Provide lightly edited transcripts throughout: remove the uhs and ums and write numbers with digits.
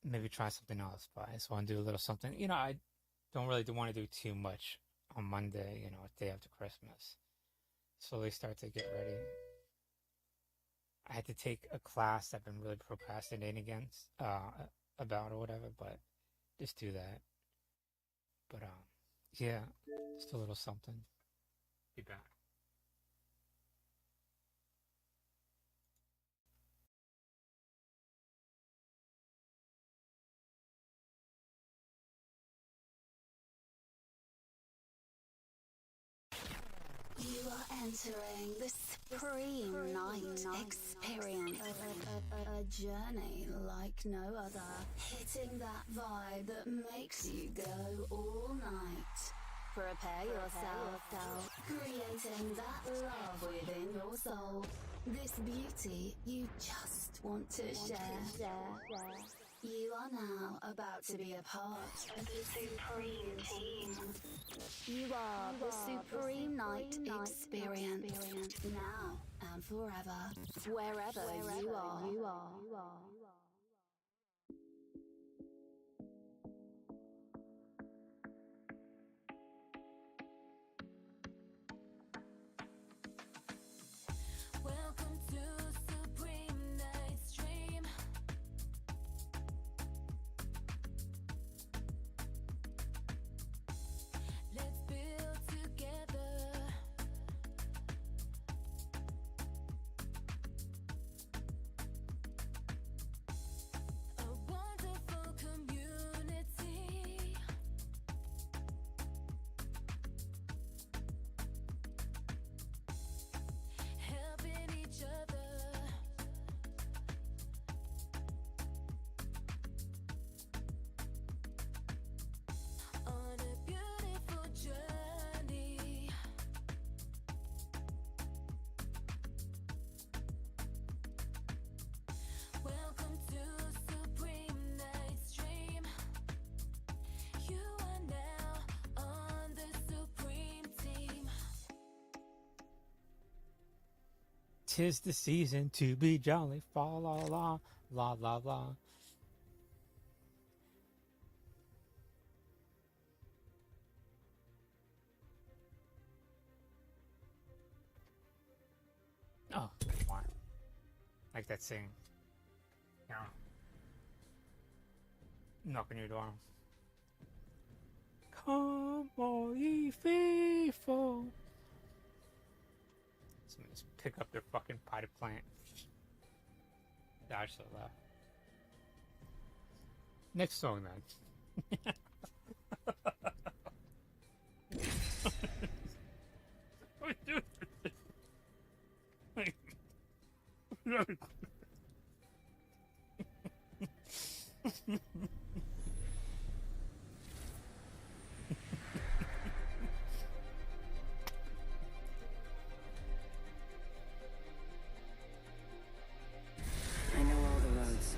maybe try something else. But I just want to do a little something. I don't really want to do too much on Monday. Day after Christmas. Slowly start to get ready. I had to take a class I've been really procrastinating against about or whatever, but just do that. But yeah, just a little something. Be back. You are entering the Supreme Night Experience. A journey like no other. Hitting that vibe that makes you go all night. Prepare yourself. Creating that love within your soul. This beauty you just want to share. You are now about to be a part of the Supreme Team. You are the Supreme Night Experience. Now and forever. Wherever you are. Welcome to Supreme Night Stream. Let's build together. A wonderful community. Helping each other. On a beautiful journey. Welcome to Supreme Night Stream. You are now on the Supreme Team. 'Tis the season to be jolly. Fa la la la la la. Oh, come on. Like that sing. Knock on your door. Come, all ye faithful. Someone just pick up their fucking potted plant. Dodge so loud. Next song then. What do I know all the roads.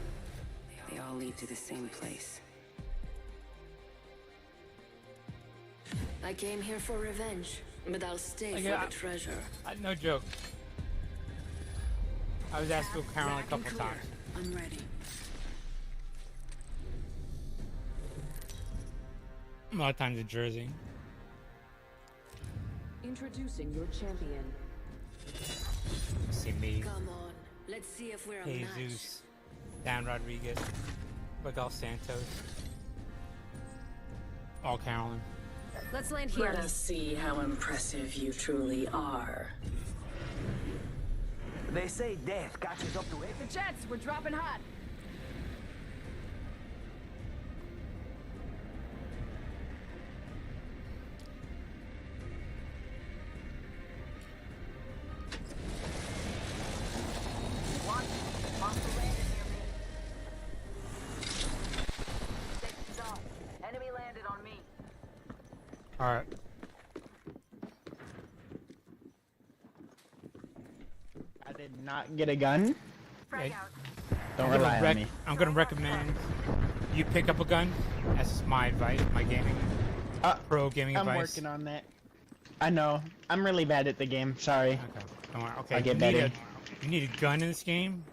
They all lead to the same place. I came here for revenge, but I'll stay for Yeah. the treasure. No joke. I was asked to go Caroline a Zack and couple clear. times. I'm ready. A lot of times in Jersey. Introducing your champion. See me, Come on, let's see if we're a match. Jesus, Dan Rodriguez, Miguel Santos, all Caroline. Let's land here. Let us see how impressive you truly are. They say death catches up to it. The jets, we're dropping hot. One, monster landed near me. Safety zone. Enemy landed on me. All right. I did not get a gun. Hey, Don't rely on me. I'm gonna recommend you pick up a gun. That's my advice, my gaming, pro gaming I'm advice. working on that. I know. I'm really bad at the game. Sorry. Okay, don't worry. Okay, I'll get you better. need a gun in this game.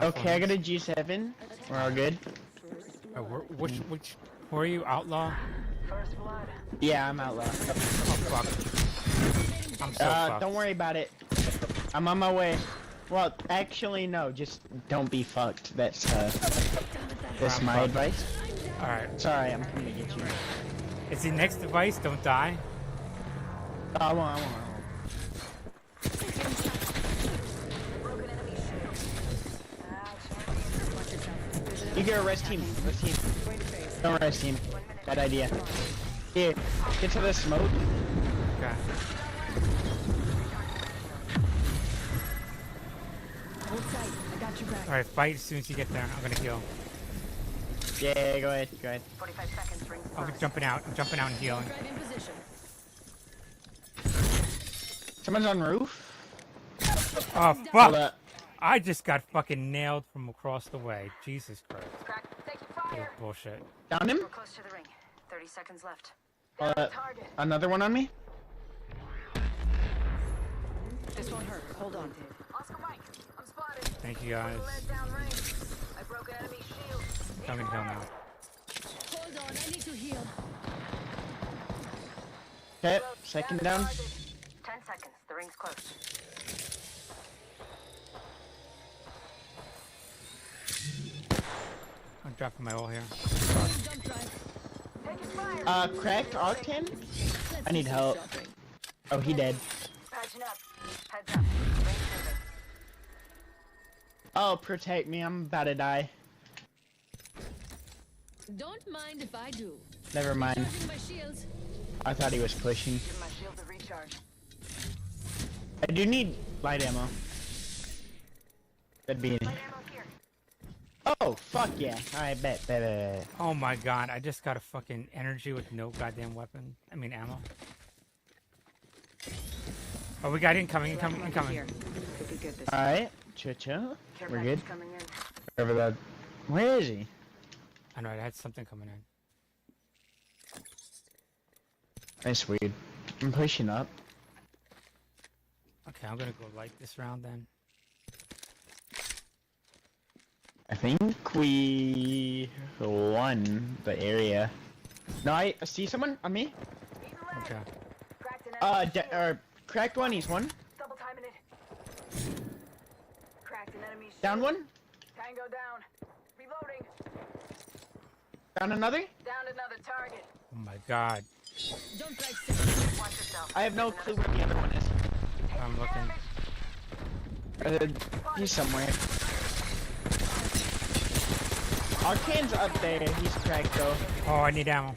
Okay, I got a G7. We're all good. Which, who are you, outlaw? Yeah, I'm outlaw. Oh fuck. I'm so fucked. Don't worry about it. I'm on my way. Well, actually, no. Just don't be fucked. That's I'm my fucked. advice. Alright. Sorry, I'm coming to get you. It's the next device, don't die. Oh, I won't. You get a rest team. Rest team. Don't rest team. Bad idea. Here, get to the smoke. Okay. Hold tight. I got your back. Alright, fight as soon as you get there. I'm gonna heal. Yeah, go ahead. 45 seconds, rings I'm first. jumping out. I'm jumping out and healing. Drive in position. Someone's on roof. Oh Hold fuck! up. I just got fucking nailed from across the way. Jesus Christ. Crack. Taking This fire. is bullshit. Down him. We're close to the ring. 30 seconds left. Hold up. Target. Another one on me. This won't hurt. Hold on. Oscar Mike. I'm spotted. Thank you guys. Lead down range. I broke enemy shield. I'm gonna heal now. Hold on. I need to heal. Okay, second down. 10 seconds. The ring's close. I'm dropping my ult here. Jump drive. Taking fire. Cracked Arctan. Let's I need do some help. shopping. Oh, he dead. Patching up. Heads up. Ring's moving. Oh, protect me. I'm about to die. Don't mind if I do. Never mind. Charging my shields. I thought he was pushing. Give my shield a recharge. I do need light ammo. That'd be. Ammo here. Oh, fuck yeah. I bet. Oh my god, I just got a fucking energy with no goddamn weapon. I mean ammo. Oh, we got incoming. Here. Could be good this time. Alright. Cha-cha. Care We're package good. coming in. Wherever that. Where is he? I know, I had something coming in. That's weird. I'm pushing up. Okay, I'm gonna go light this round then. I think we won the area. No, I see someone on me. He's a leg. Okay. Cracked an enemy. Cracked one. He's one. Double timing it. Cracked an enemy shield. Down one. Tango down. Reloading. Down another. Down another target. Oh my god. Don't drive safe. Watch yourself. I have no clue where the other one is. I'm looking. He's somewhere. Arcane's up there. He's cracked though. Oh, I need ammo.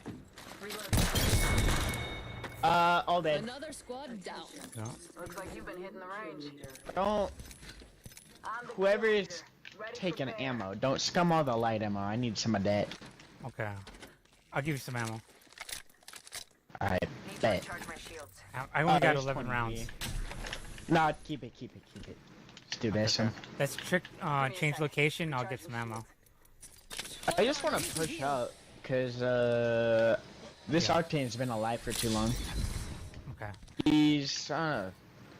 All dead. Another squad down. No. Looks like you've been hitting the range. Don't. I'm the Whoever kill is leader. Ready for taking bear. ammo, don't scum all the light ammo. I need some of that. Okay. I'll give you some ammo. I Need to bet. recharge my shields. I only got there's 11 20 rounds. here. Nah, keep it. Let's do this one. Let's change location. I'll get some ammo. I just want to push up, cause this Arcane's been alive for too long. Okay. He's All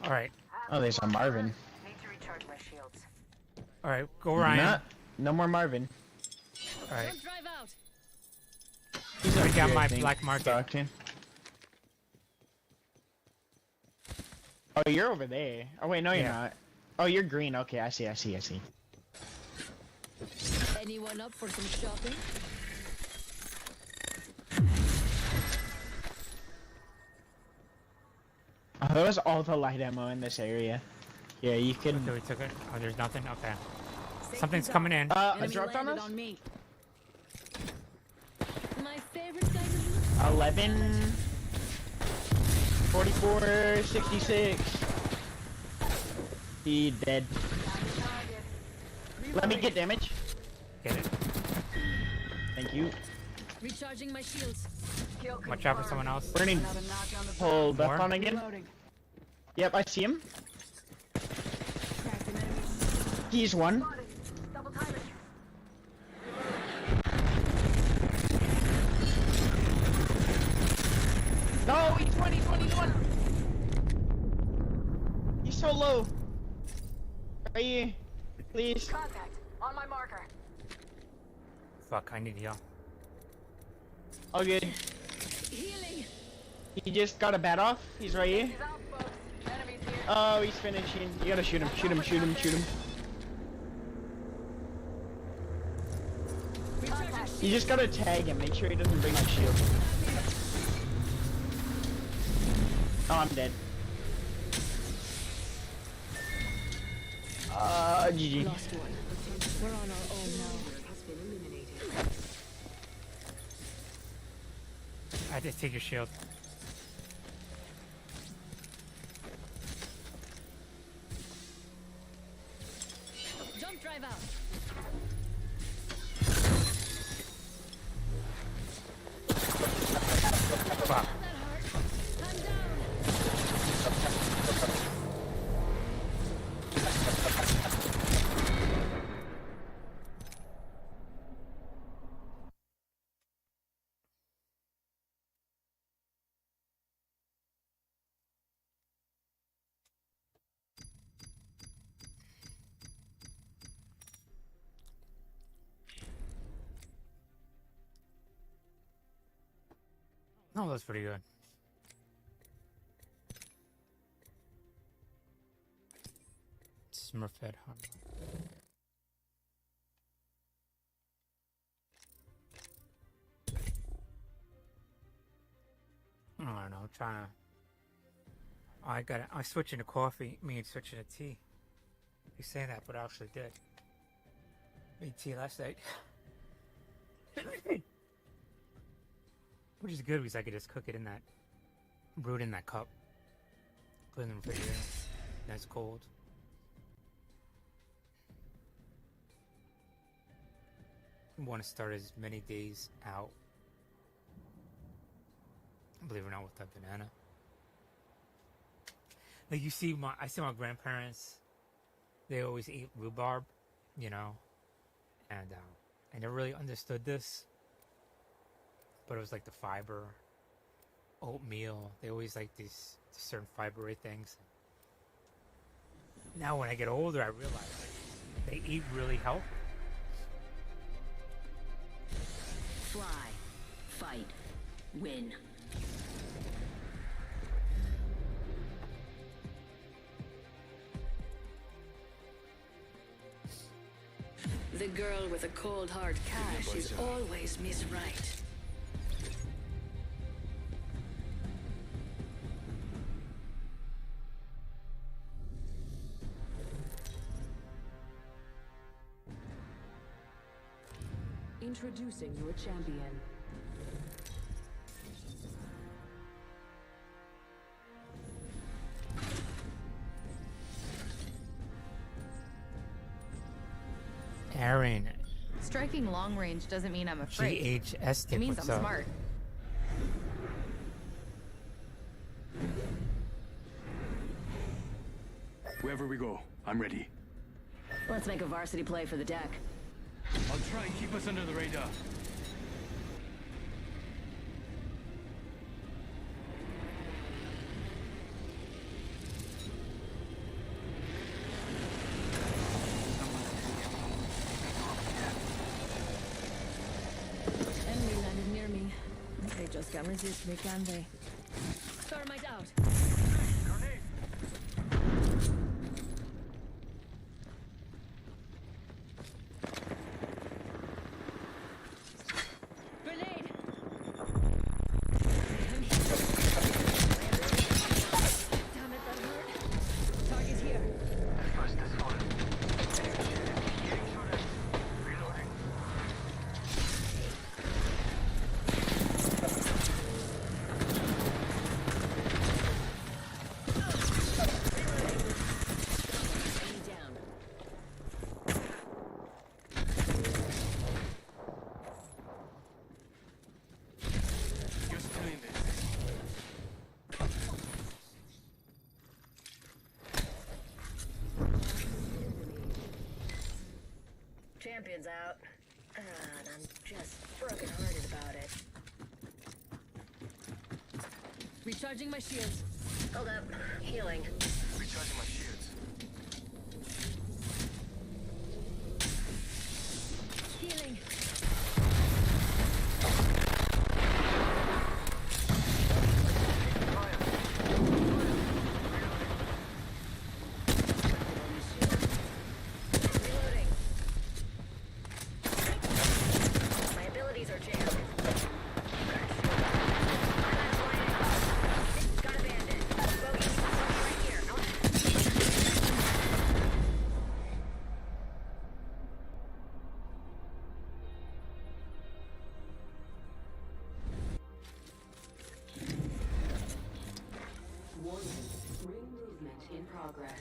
right. oh, there's a Marvin. Need to recharge my shields. All right. Go Ryan. No more Marvin. All right. Don't drive out. He's Bring up down here, my I think. black market. Arcane. Oh, you're over there. Oh wait, no, you're Yeah. not. Oh, you're green. Okay, I see. Anyone up for some shopping? Oh, that was all the light ammo in this area. Yeah, you could. Okay, we took it. Oh, there's nothing. Okay. Safety's Something's up. coming in. I Enemy dropped on landed us. on me. My favorite kind of 11, 44, 66. He dead. Let me get damage. Get it. Thank you. recharging my shields. Kill Watch out for someone else. We're gonna Another knock on the pull More? Buff on again. Reloading. Yep, I see him. Cracked an enemy. He's one. Spotted. Double timing. No, he's 21. He's so low. Right here. Please. Contact. Fuck, I need heal. All good. Healing. He just got a bat off. He's right here. He's out, folks. Enemies here. Oh, he's finishing. You gotta shoot him. Shoot him. Shoot him. Shoot him. You just gotta tag him. Make sure he doesn't bring my shield. Oh, I'm dead. GG. Lost one. We're on our own now. I just take your shield. Jump drive out. Fuck. That hurt. I'm down. Oh, that's pretty good. Smurfette Hunter. I don't know, trying to... I switching to coffee, switching to tea. You say that, but I actually did. Made tea last night. Which is good because I could just cook it in that, brew it in that cup. Put it in the refrigerator. Nice cold. I want to start as many days out. Believe it or not, with that banana. Like I see my grandparents. They always eat rhubarb, you know, and I never really understood this. But it was like the fiber, oatmeal. They always like these certain fibery things. Now when I get older, I realize they eat really healthy. Fly, fight, win. The girl with a cold hard cash is always Miss Right. Introducing your champion. Aaron, Striking long range doesn't mean I'm afraid. GHS tip, It means what's I'm up? smart. Wherever we go, I'm ready. Let's make a varsity play for the deck. I'll try and keep us under the radar. Enemy landed near me. They just can't resist me, can they? Thermite out. Grenade! Damn it, that hurt. Target here. You're still in this. Champion's out. And I'm just broken hearted about it. Recharging my shields. Hold up. Healing. Recharging my shields. Healing. progress.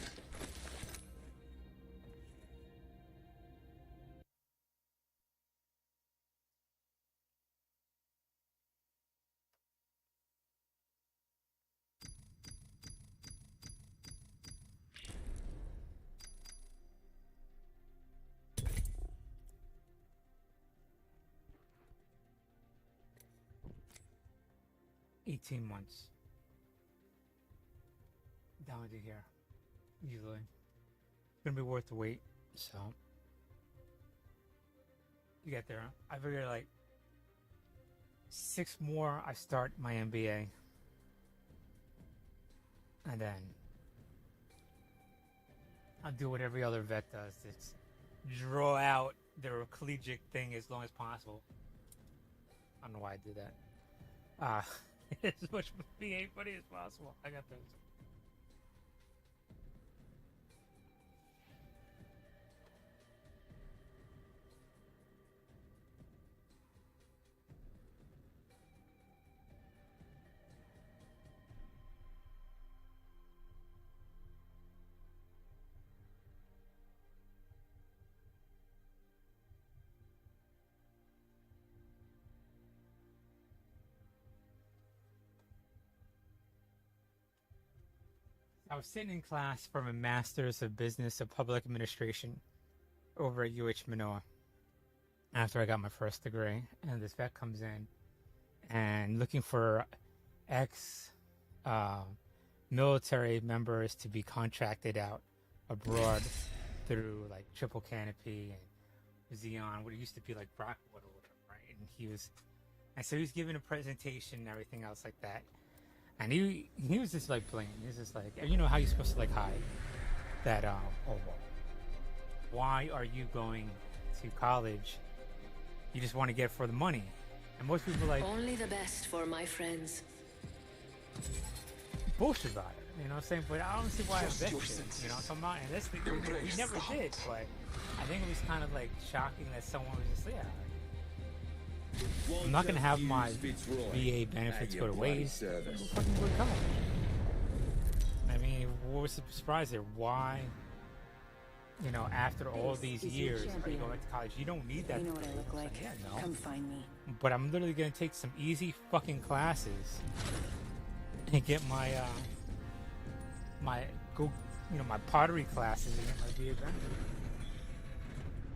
$18 months. Down to here. Usually. It's gonna be worth the wait, so you get there. I figure like 6 more I start my MBA. And then I'll do what every other vet does. It's draw out their collegiate thing as long as possible. I don't know why I do that. As much BA funny as possible. I got those. I was sitting in class from a Master's of Business of Public Administration over at UH Manoa after I got my first degree, and this vet comes in and looking for military members to be contracted out abroad through like Triple Canopy and Xeon, what it used to be like Brockwood or whatever, right? And so he was giving a presentation and everything else like that. And he was just like blatant. He was just like, you know how you're supposed to like hide that, why are you going to college? You just want to get it for the money. And most people are like, only the best for my friends. Bullshit about it. You know what I'm saying? But I don't see why I invested. You know what I'm talking about? And that's the thing we never did. But I think it was kind of like shocking that someone was just, yeah. I'm not gonna have my VA benefits go to waste. Fucking go to college. I mean, what was the surprise there? Why, you know, after all these years, are you going to college? You don't need that. You know what I look like? Yeah, no. Come find me. But I'm literally gonna take some easy fucking classes and get my my pottery classes and get my VA benefits.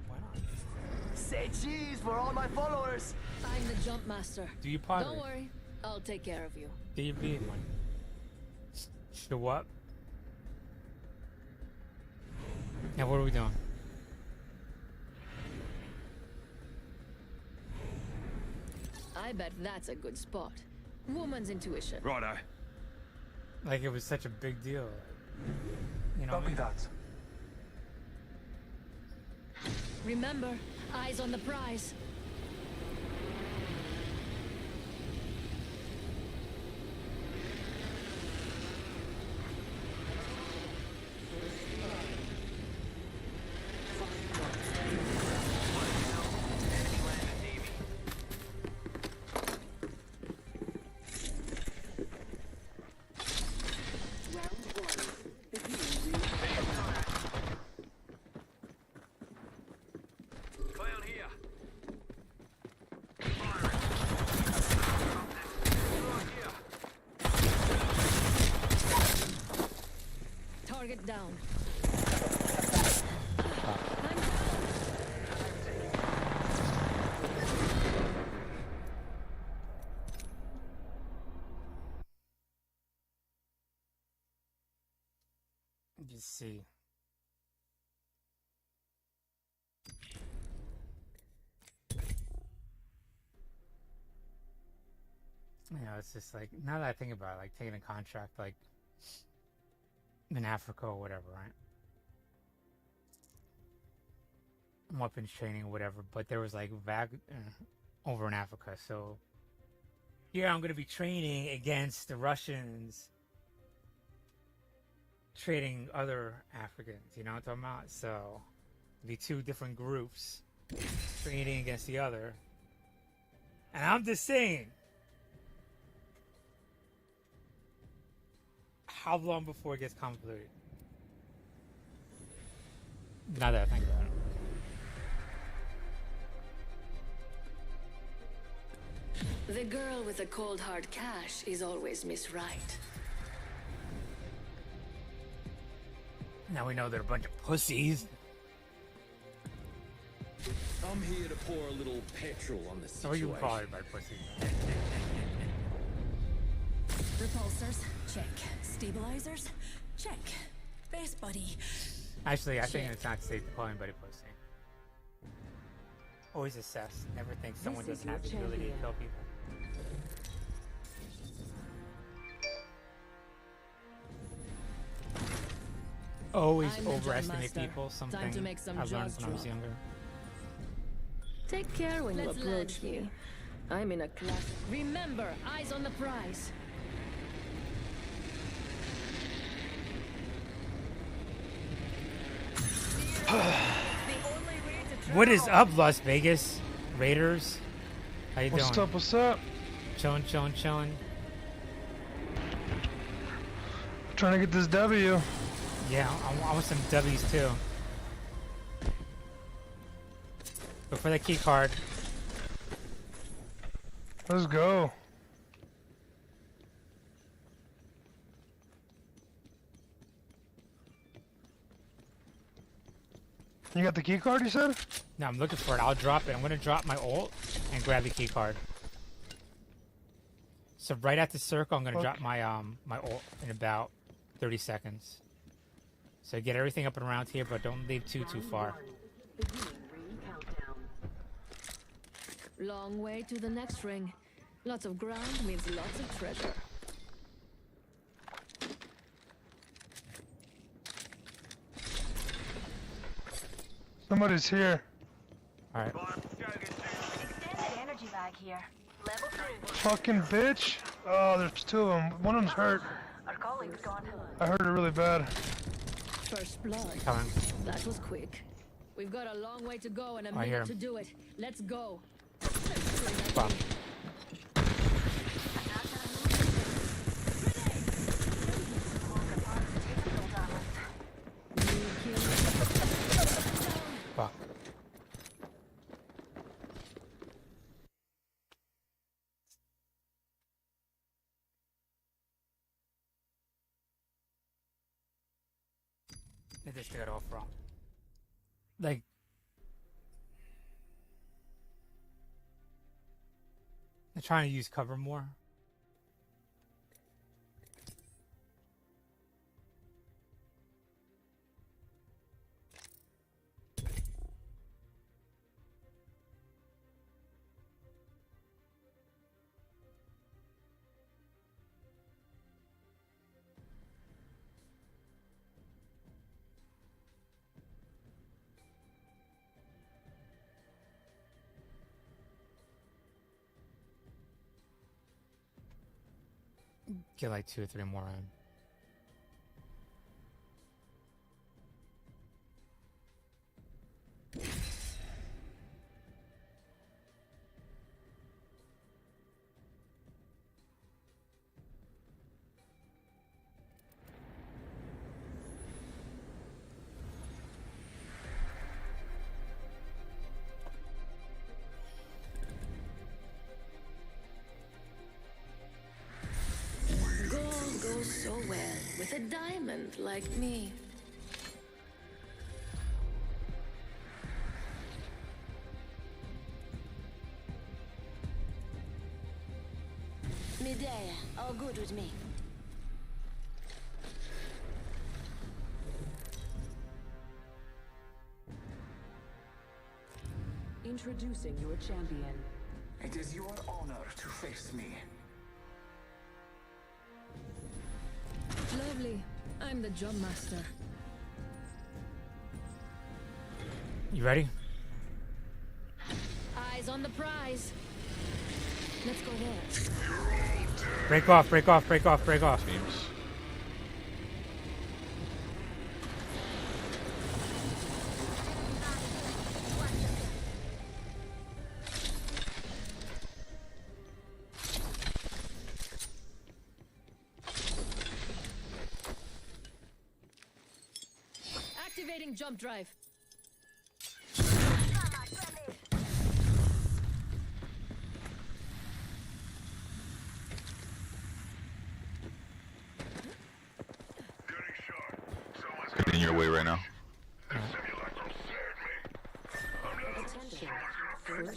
Why not? Say cheese for all my followers. I'm the jump master. Do you pottery? Don't worry, I'll take care of you. Get your VA money. Show up. Now what are we doing? I bet that's a good spot. Woman's intuition. Righto. Like it was such a big deal. You know. Copy that. Remember, eyes on the prize. Target down. Just see. You know, it's just like, now that I think about it, like taking a contract like in Africa or whatever, right? Weapons training or whatever, but there was like over in Africa, so here I'm going to be training against the Russians trading other Africans, you know what I'm talking about? So the two different groups training against the other, and I'm just saying, how long before it gets convoluted? Now that I think about it. The girl with the cold hard cash is always Miss Right. Now we know they're a bunch of pussies. I'm here to pour a little petrol on the So situation. you call it by pussy. Repulsors, check. Stabilizers, check. Base buddy. Actually, I think it's not safe to call anybody pussy. Always assess. Never think someone doesn't have the ability to kill people. Always I'm the overestimate Jump people. Master. Time Something to make some I learned jaws when I was drop. younger. Take care when you Let's approach land me. I'm in a class. Remember, eyes on the prize. What is up, Las Vegas Raiders? How you doing? What's up? What's up? Chillin', chillin', chillin'. Trying to get this W. Yeah, I want some W's too. Go for that key card. Let's go. You got the key card, you said? No, I'm looking for it. I'll drop it. I'm gonna drop my ult and grab the key card. So right at the circle, I'm gonna drop my my ult in about 30 seconds. So get everything up and around here, but don't leave too far. Long way to the next ring. Lots of ground means lots of treasure. Somebody's here. All right. Extended energy bag here. Level 2. Fucking bitch. Oh, there's two of them. One of them's hurt. Our colleague's gone. I hurt her really bad. First blood. Coming. That was quick. We've got a long way to go and a I hear minute him. to do it. Let's go. Fuck. Fuck. They just got off wrong. Like, they're trying to use cover more. Get like 2 or 3 more in. Gold goes so well with a diamond like me. Medea, all good with me. Introducing your champion. It is your honor to face me. Lovely. I'm the Jump Master. You ready? Eyes on the prize. Let's go there. Break off, break off, break off, break off. Activating jump drive.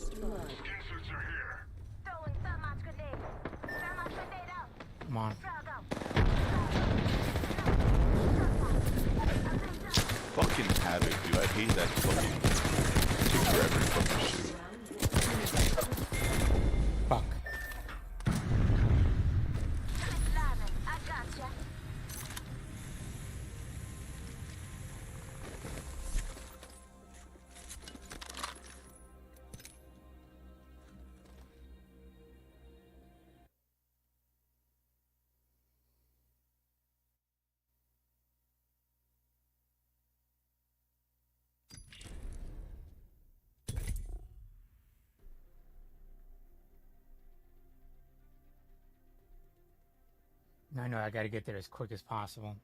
First blood. Come on. Fucking Havoc, dude. I hate that fucking take forever to fucking shoot. Fuck. I know I gotta get there as quick as possible.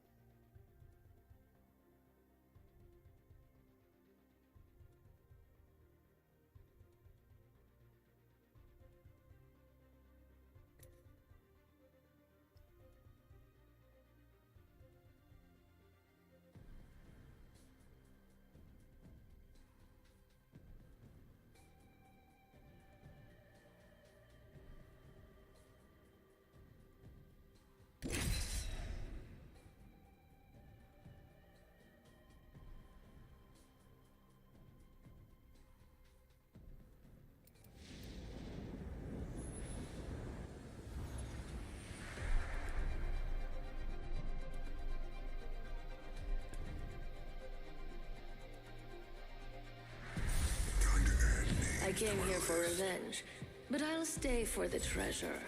I came here for revenge, but I'll stay for the treasure.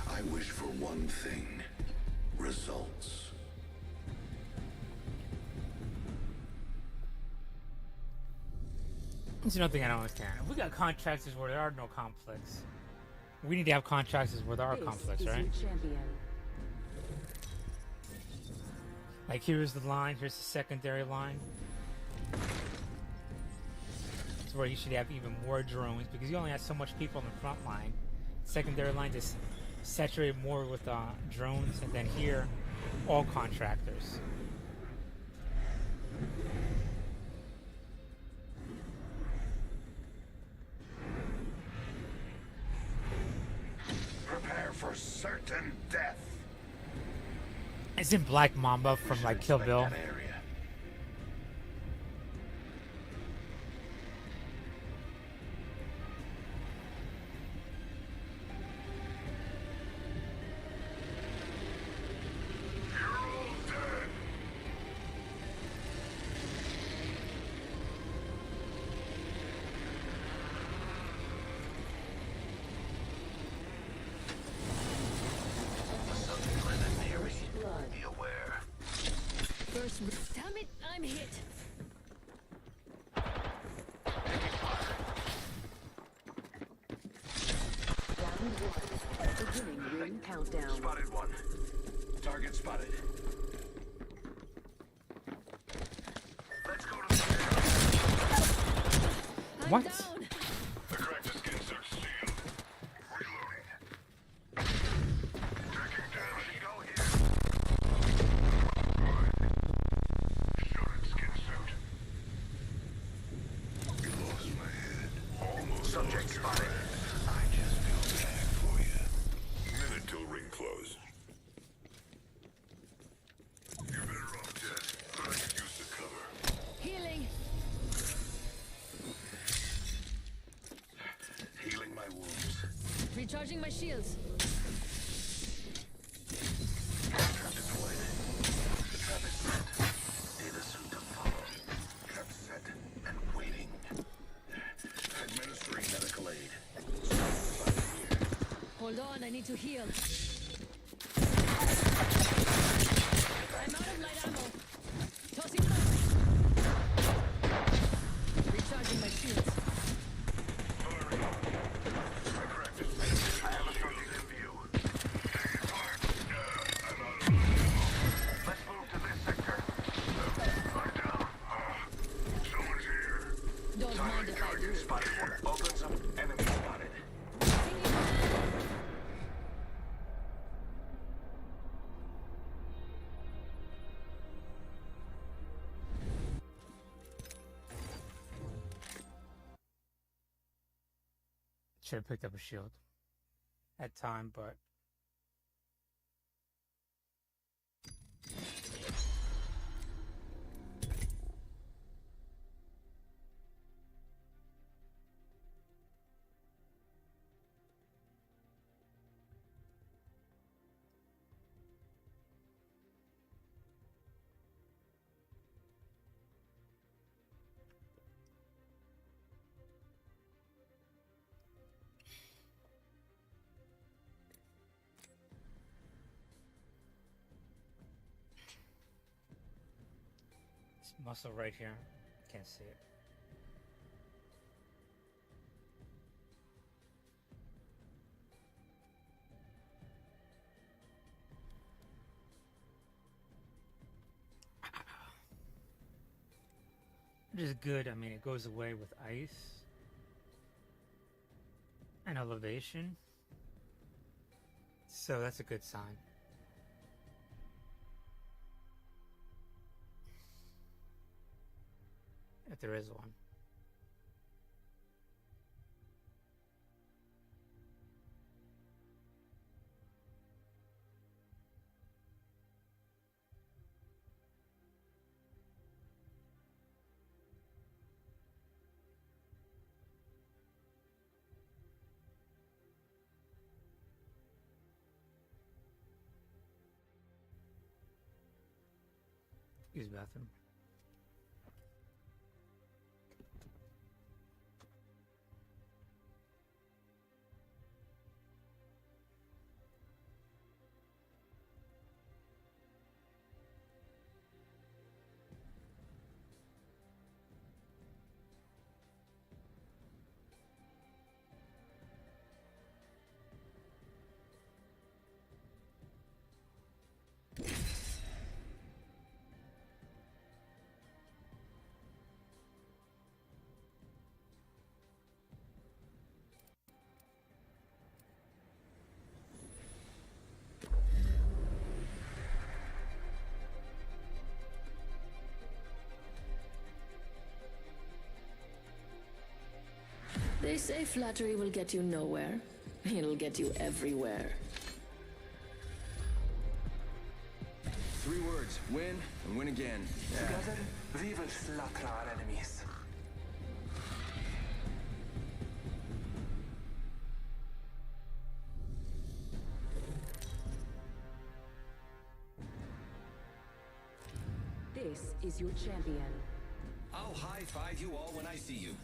I wish for one thing. Results. That's another thing I don't understand. If we got contractors where there are no conflicts, we need to have contractors where there are conflicts, right? Like here's the line, here's the secondary line. It's where you should have even more drones because you only have so much people in the front line. Secondary line just saturate more with drones, and then here, all contractors. Prepare for certain death. Isn't Black Mamba from like Kill Bill? Damn it, I'm hit. Round one. Beginning ring countdown. Spotted one. Target spotted. Let's go to the What? Down. The corrective skin search sealed. Reloading. Tracking down. Let's go here. Shorted skin suit. You lost my head. Almost. Subject spotted. I just feel bad for you. Minute till ring close. You're better off dead, but I could use the cover. Healing. Healing my wounds. Recharging my shields. Trap deployed. The trap is set. Data soon to follow. Trap set and waiting. Administering medical aid. Hold on, I need to heal. I'm out of light ammo. Tossing fire. Recharging my shields. I have a subject in view. Let's move to this sector. I'm down. Someone's here. Don't mind if I do. Spotted one. Opens up. Enemy spotted. Should have picked up a shield at time, but it's muscle right here. Can't see it. Which is good. I mean, it goes away with ice and elevation. So that's a good sign. If there is one. Use bathroom. They say flattery will get you nowhere. It'll get you everywhere. 3 words. Win and win again. Together, we will slaughter our enemies. This is your champion. I'll high-five you all when I see you.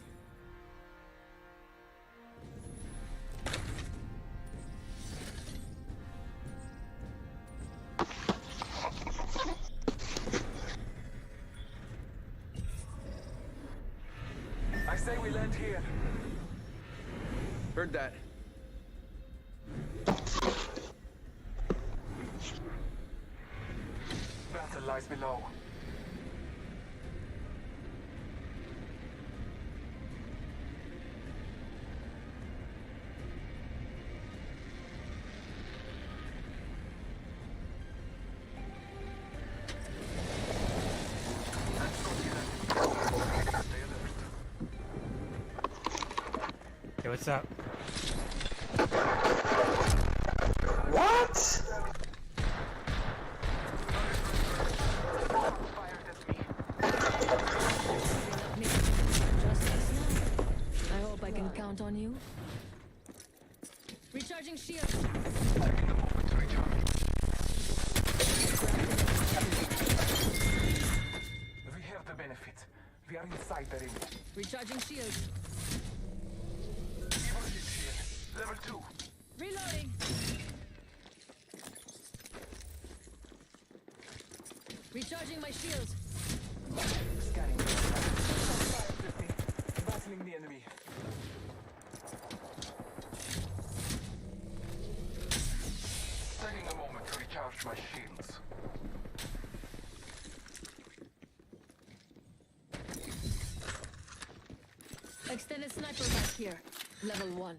I say we land here. Heard that. Battle lies below. Hey, what's up? What? I hope I can count on you. Recharging shield. We have the benefit. We are inside the ring. Recharging shield. Evil is here. Level 2. Reloading. Recharging my shield. Scanning. Battling the enemy. Taking a moment to recharge my shields. Extended sniper back here. Level 1.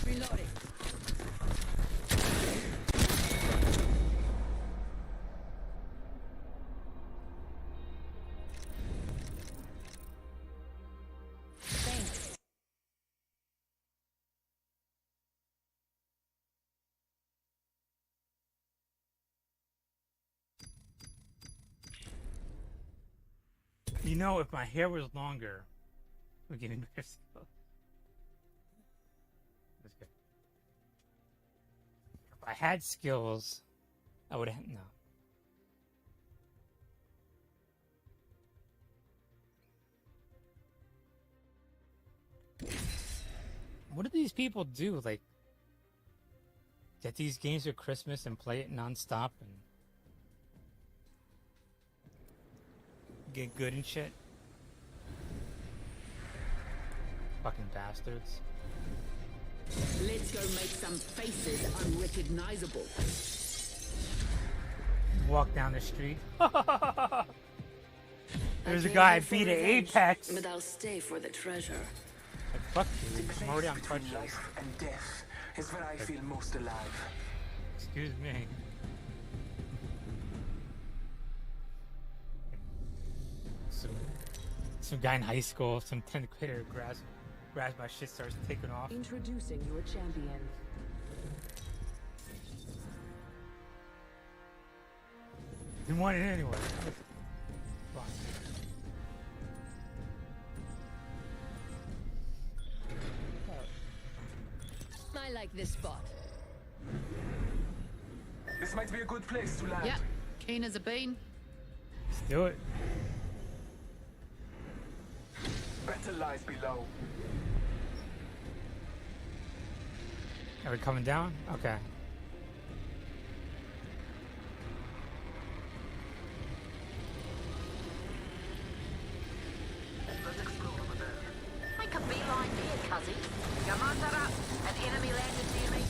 Reloading. You know, if my hair was longer, it would give me better skills. That's good. If I had skills, I would have. No. What do these people do? Like, get these games for Christmas and play it nonstop and get good and shit? Fucking bastards. Let's go make some faces unrecognizable. Walk down the street. There's a guy beat at Apex. But I'll stay for the treasure. Like, fuck you. I'm already on touches. Life and death is where I feel most alive. Excuse me. Some guy in high school, some 10th grader grabs my shit, starts taking off. Introducing your champion. Didn't want it anyway. Fine. I like this spot. This might be a good place to land. Yeah, keen as a bean. Let's do it. Better lies below. Are we coming down? Okay. Make a beeline here, cuzzy. Commander up. An enemy landed near me.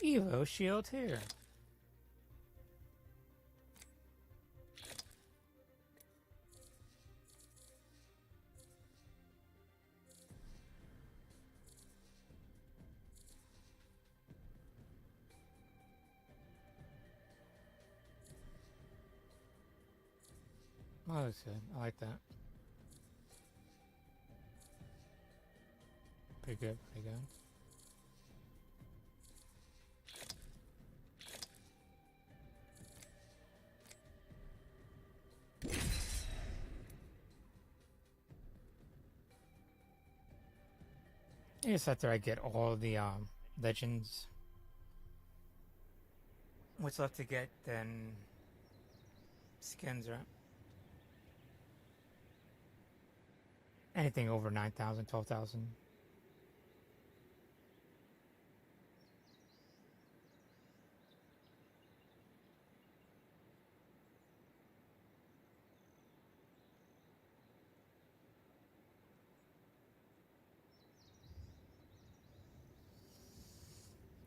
Evo shield here. Oh, that's good. I like that. Pretty good, pretty good. I guess after I get all the legends, what's left to get, then skins, right? Anything over 9,000, 12,000.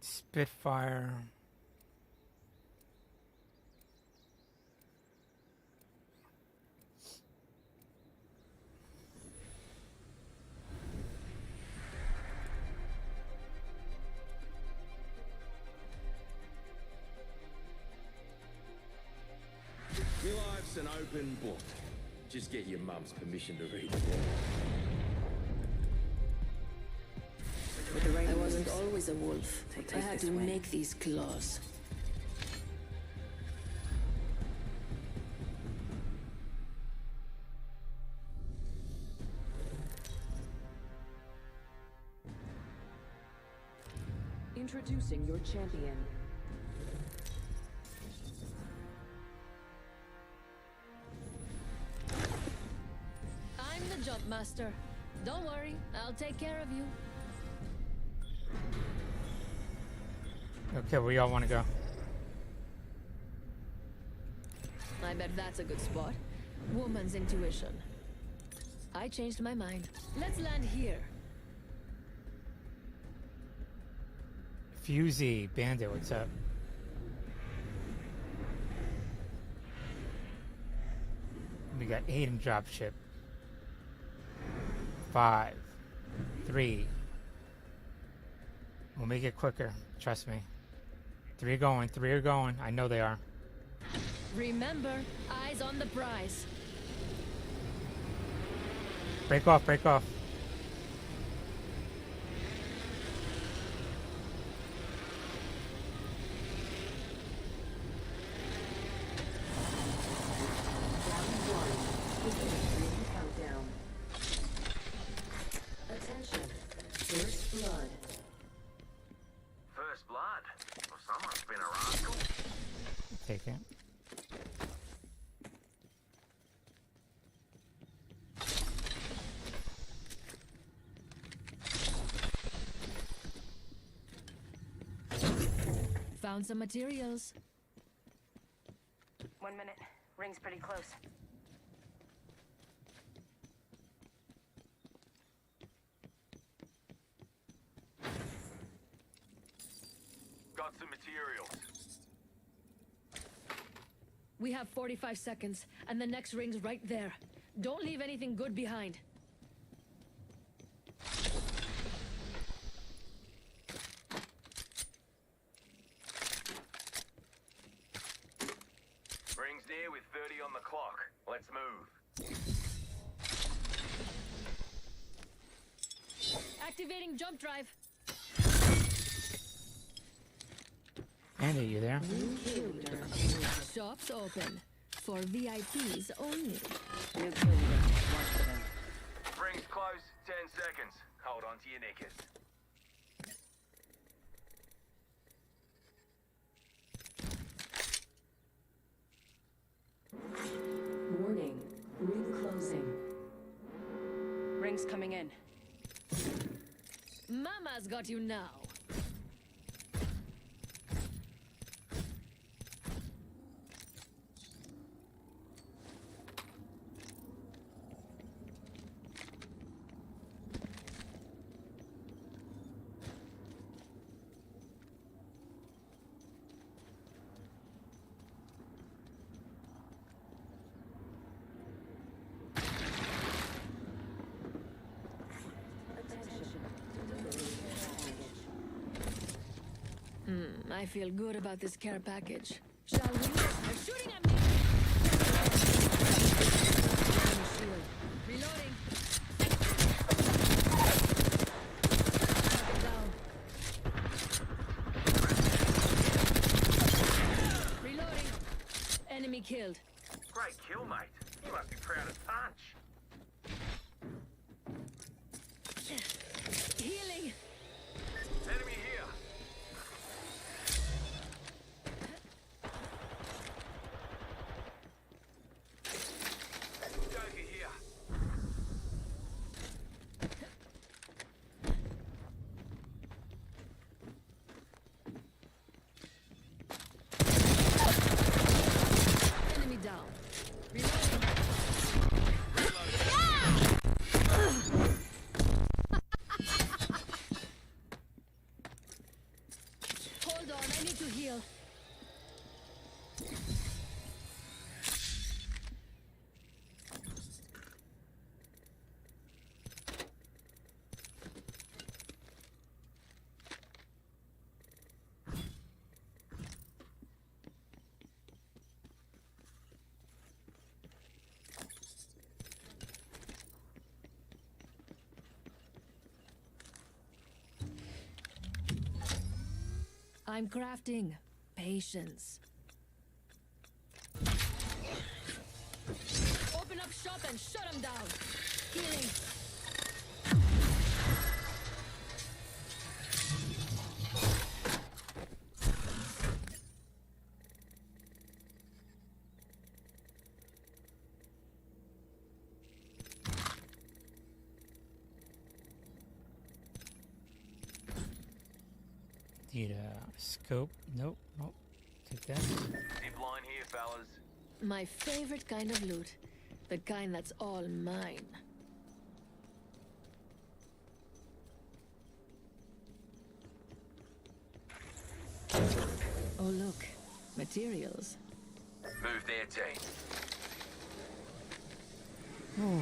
Spitfire. My life's an open book. Just get your mum's permission to read it. I wasn't always a wolf. I had to make these claws. Introducing your champion. I'm the jump master. Don't worry, I'll take care of you. Okay, where y'all want to go? I bet that's a good spot. Woman's intuition. I changed my mind. Let's land here. Fusey, Bandit, what's up? We got 8 in dropship. 5, 3. We'll make it quicker. Trust me. 3 are going. I know they are. Remember, eyes on the prize. Break off, break off. Countdown. Attention. First blood. First blood? Well, someone's been a rascal. Take it. Found some materials. 1 minute. Ring's pretty close. Got some materials. We have 45 seconds, and the next ring's right there. Don't leave anything good behind. Ring's near with 30 on the clock. Let's move. Activating jump drive. Andy, you there? Shops open. For VIPs only. Ring's close. 10 seconds. Hold on to your knickers. Warning. Ring closing. Ring's coming in. Mama's got you now. I feel good about this care package. Shall we? They're shooting at me! Shield. Reloading. Target down. Reloading. Enemy killed. Great kill, mate. You must be proud as punch. Healing. Enemy here. Joker here. Enemy down. Reloading. I'm crafting patience. Open up shop and shut them down. Healing. Need a scope. Nope. Nope. Take that. Zip line here, fellas. My favorite kind of loot. The kind that's all mine. Oh look, materials. Move their team. Ooh.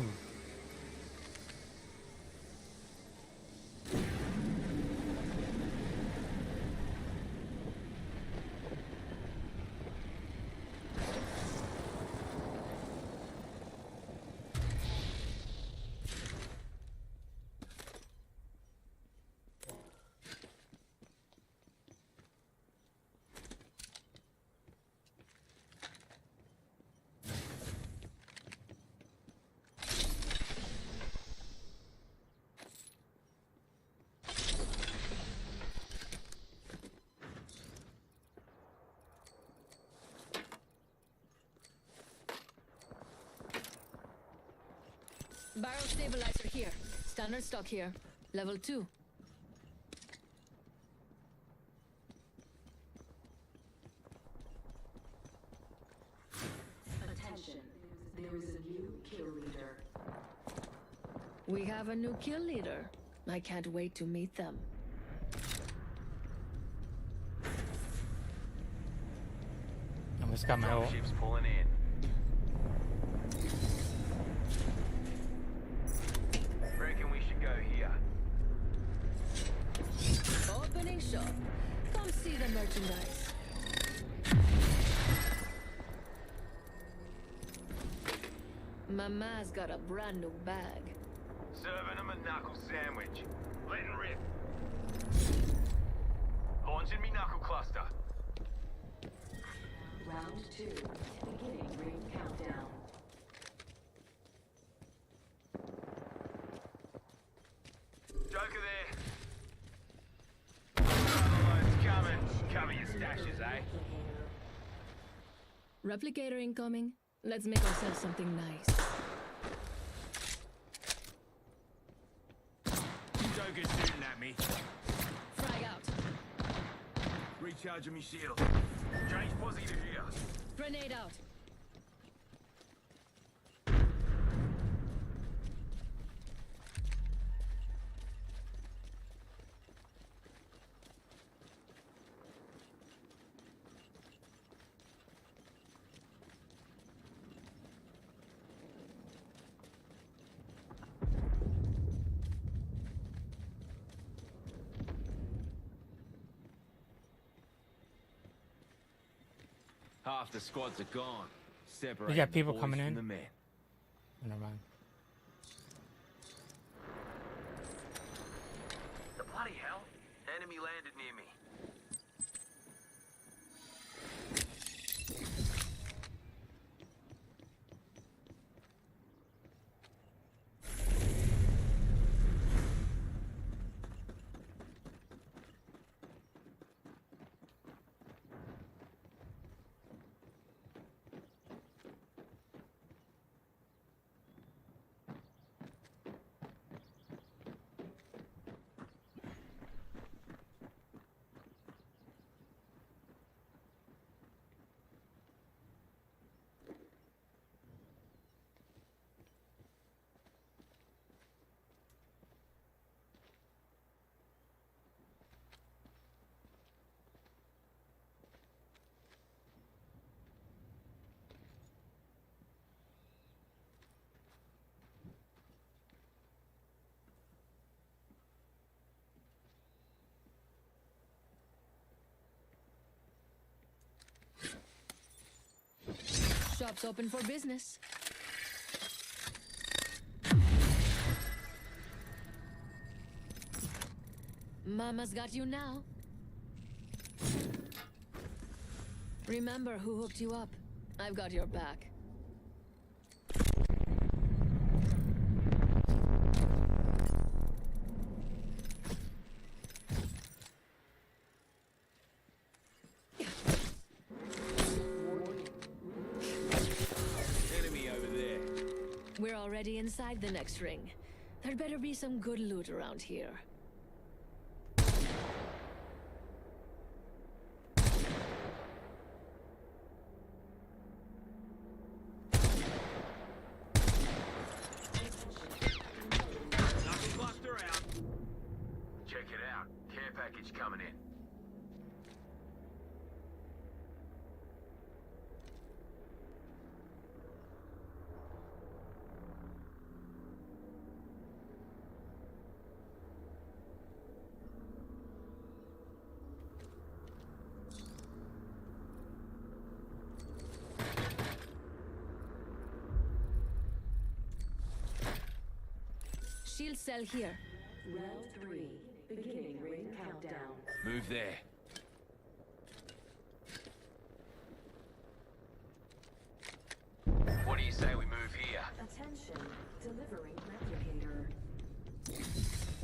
Barrel stabilizer here. Standard stock here. Level 2. Attention. There is a new kill leader. We have a new kill leader. I can't wait to meet them. Almost got my ult. Ships pulling in. Reckon we should go here. Opening shop. Come see the merchandise. Mama's got a brand new bag. Serving them a knuckle sandwich. Letting rip. Launching me knuckle cluster. Round 2. Beginning ring countdown. Joker there. It's coming. Cover your stashes, eh? Replicator incoming. Let's make ourselves something nice. Joker's shooting at me. Frag out. Recharging me shield. Change posse to here. Grenade out. Half the squads are gone. Separate We got people the boys coming from in. the men. Never mind. The bloody hell? Enemy landed near me. Shop's open for business. Mama's got you now. Remember who hooked you up. I've got your back. Enemy over there. We're already inside the next ring. There'd better be some good loot around here. Knuckle buster out. Check it out. Care package coming in. Shield cell here. Round 3. Beginning ring countdown. Move there. What do you say we move here? Attention. Delivering replicator.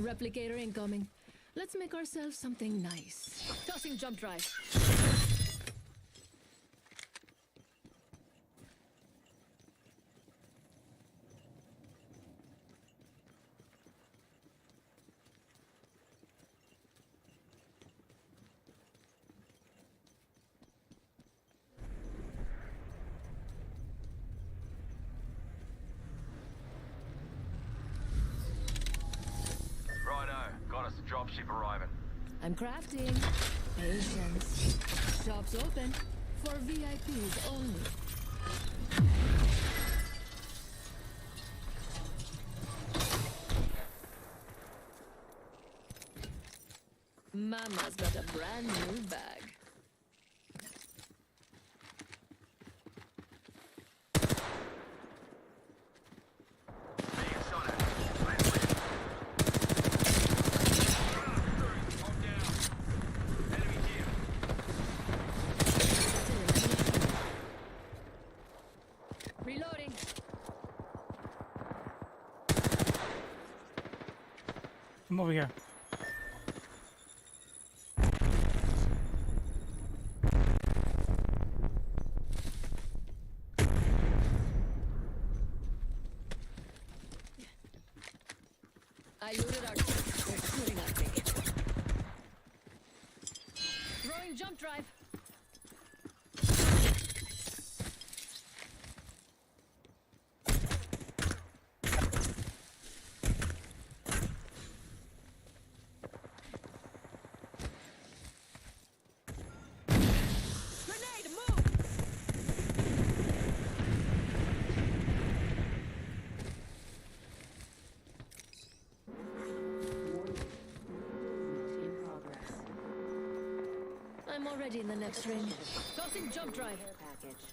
Replicator incoming. Let's make ourselves something nice. Tossing jump drive. Righto, got us a dropship arriving. I'm crafting. Patience. Shops open. For VIPs only. Mama's got a brand new bag. Reloading. I'm over here. I looted our... They're shooting at me. Throwing jump drive. Grenade, move! In progress. I'm already in the next ring. Tossing jump drive. Care package.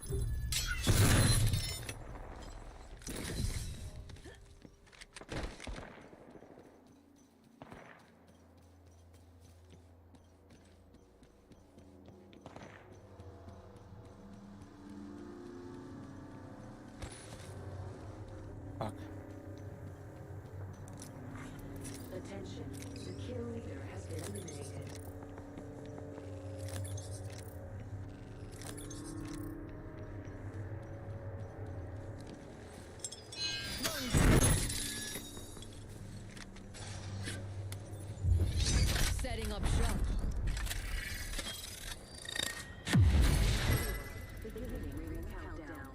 Fuck. Attention. The kill leader has been eliminated. Setting up shop. Beginning ring countdown.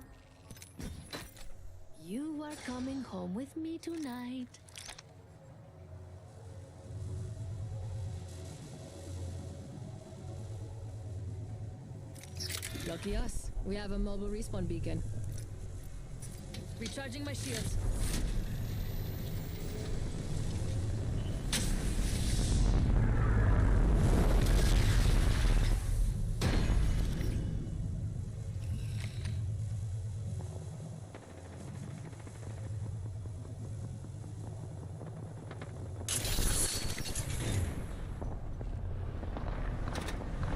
You are coming home with me tonight. Lucky us. We have a mobile respawn beacon. Recharging my shields.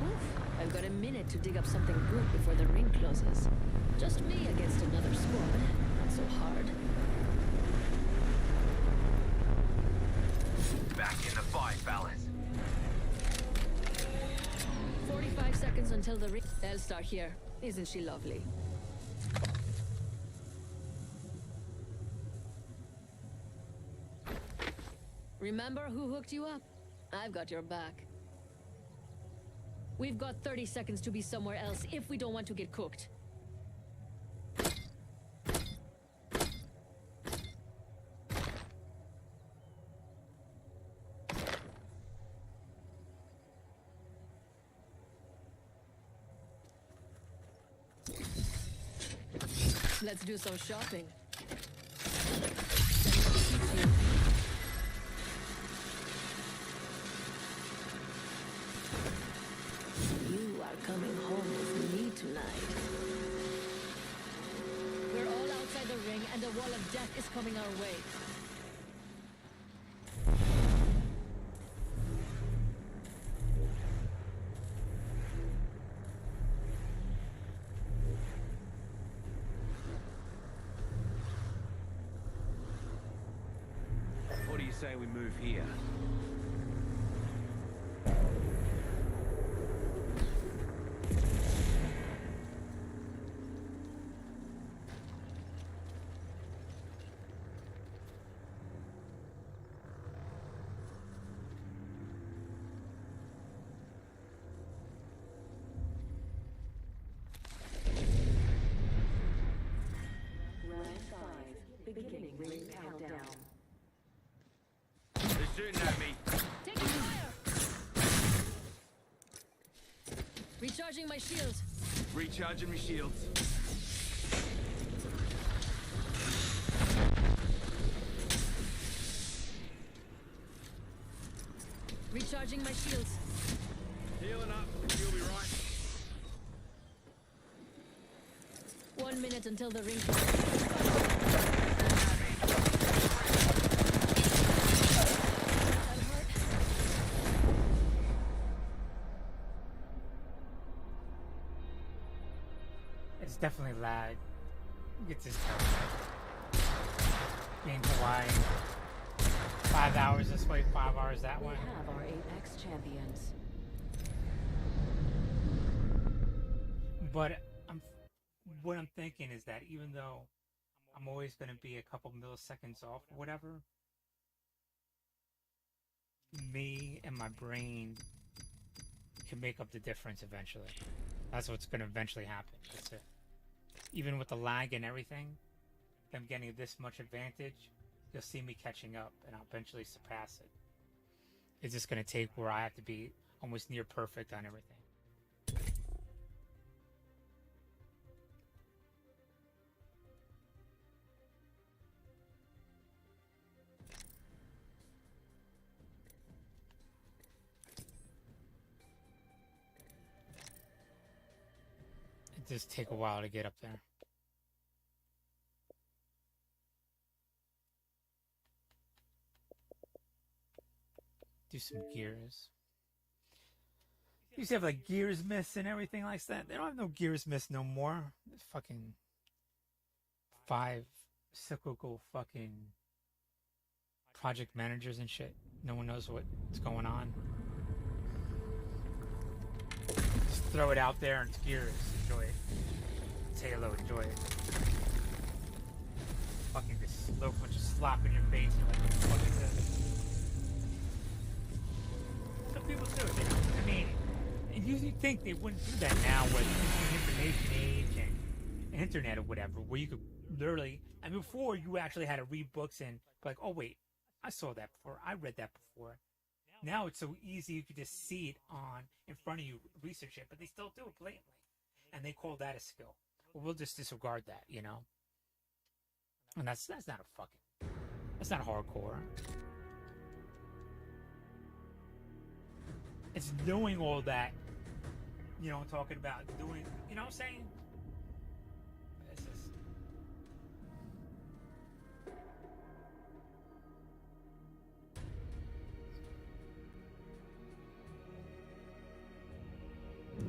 Oof, I've got a minute to dig dig up something good before the ring closes. Just me against another squad. Not so hard. Back in the fight, fellas. 45 seconds until the ring. Elstar here. Isn't she lovely? Remember who hooked you up? I've got your back. We've got 30 seconds to be somewhere else if we don't want to get cooked. Let's do some shopping. You are coming home with me tonight. We're all outside the ring and a wall of death is coming our way. What do you say we move here? Round 5. Beginning ring countdown. They're shooting at me. Taking fire! Recharging my shields. Recharging my shields. Recharging my shields. Healing up. You'll be right. 1 minute until the ring. It's definitely lag. It's just being Hawaii. 5 hours this way, 5 hours that way. We have our Apex champions. But what I'm thinking is that even though I'm always going to be a couple milliseconds off or whatever, me and my brain can make up the difference eventually. That's what's going to eventually happen. That's it. Even with the lag and everything, them getting this much advantage, you'll see me catching up and I'll eventually surpass it. It's just going to take where I have to be almost near perfect on everything. It just take a while to get up there. Do some gears. Used to have like gears miss and everything like that. They don't have no gears miss no more. It's fucking 5 cyclical fucking project managers and shit. No one knows what's going on. Just throw it out there and it's gears. Enjoy it. It's Halo. Enjoy it. Fucking this slow bunch of slap in your face. You're like, what the fuck is this? Some people do it. I mean, you'd think they wouldn't do that now with the information age and internet or whatever, where you could literally, I mean, before you actually had to read books and be like, oh wait, I saw that before, I read that before. Now it's so easy, you could just see it on in front of you, research it, but they still do it blatantly, and they call that a skill. Well, we'll just disregard that, you know. And that's not a fucking, that's not hardcore. It's doing all that, you know, talking about doing, you know what I'm saying? It's just...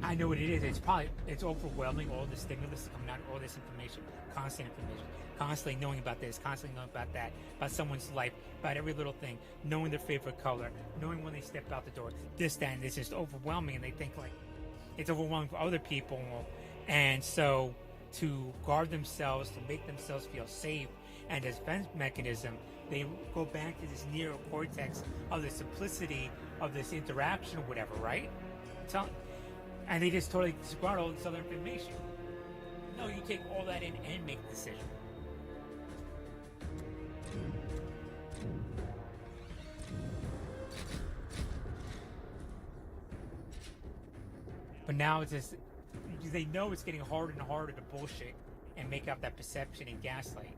I I know what it is. It's overwhelming. All the stimulus coming out, all this information, constant information, constantly knowing about this, constantly knowing about that, about someone's life, about every little thing, knowing their favorite color, knowing when they step out the door, this, that, and this is overwhelming, and they think like it's overwhelming for other people, and so to guard themselves, to make themselves feel safe, and as defense mechanism, they go back to this neocortex of the simplicity of this interaction or whatever, right? And they just totally disregard all this other information. No, you take all that in and make a decision. But now it's just, they know it's getting harder and harder to bullshit and make up that perception and gaslight.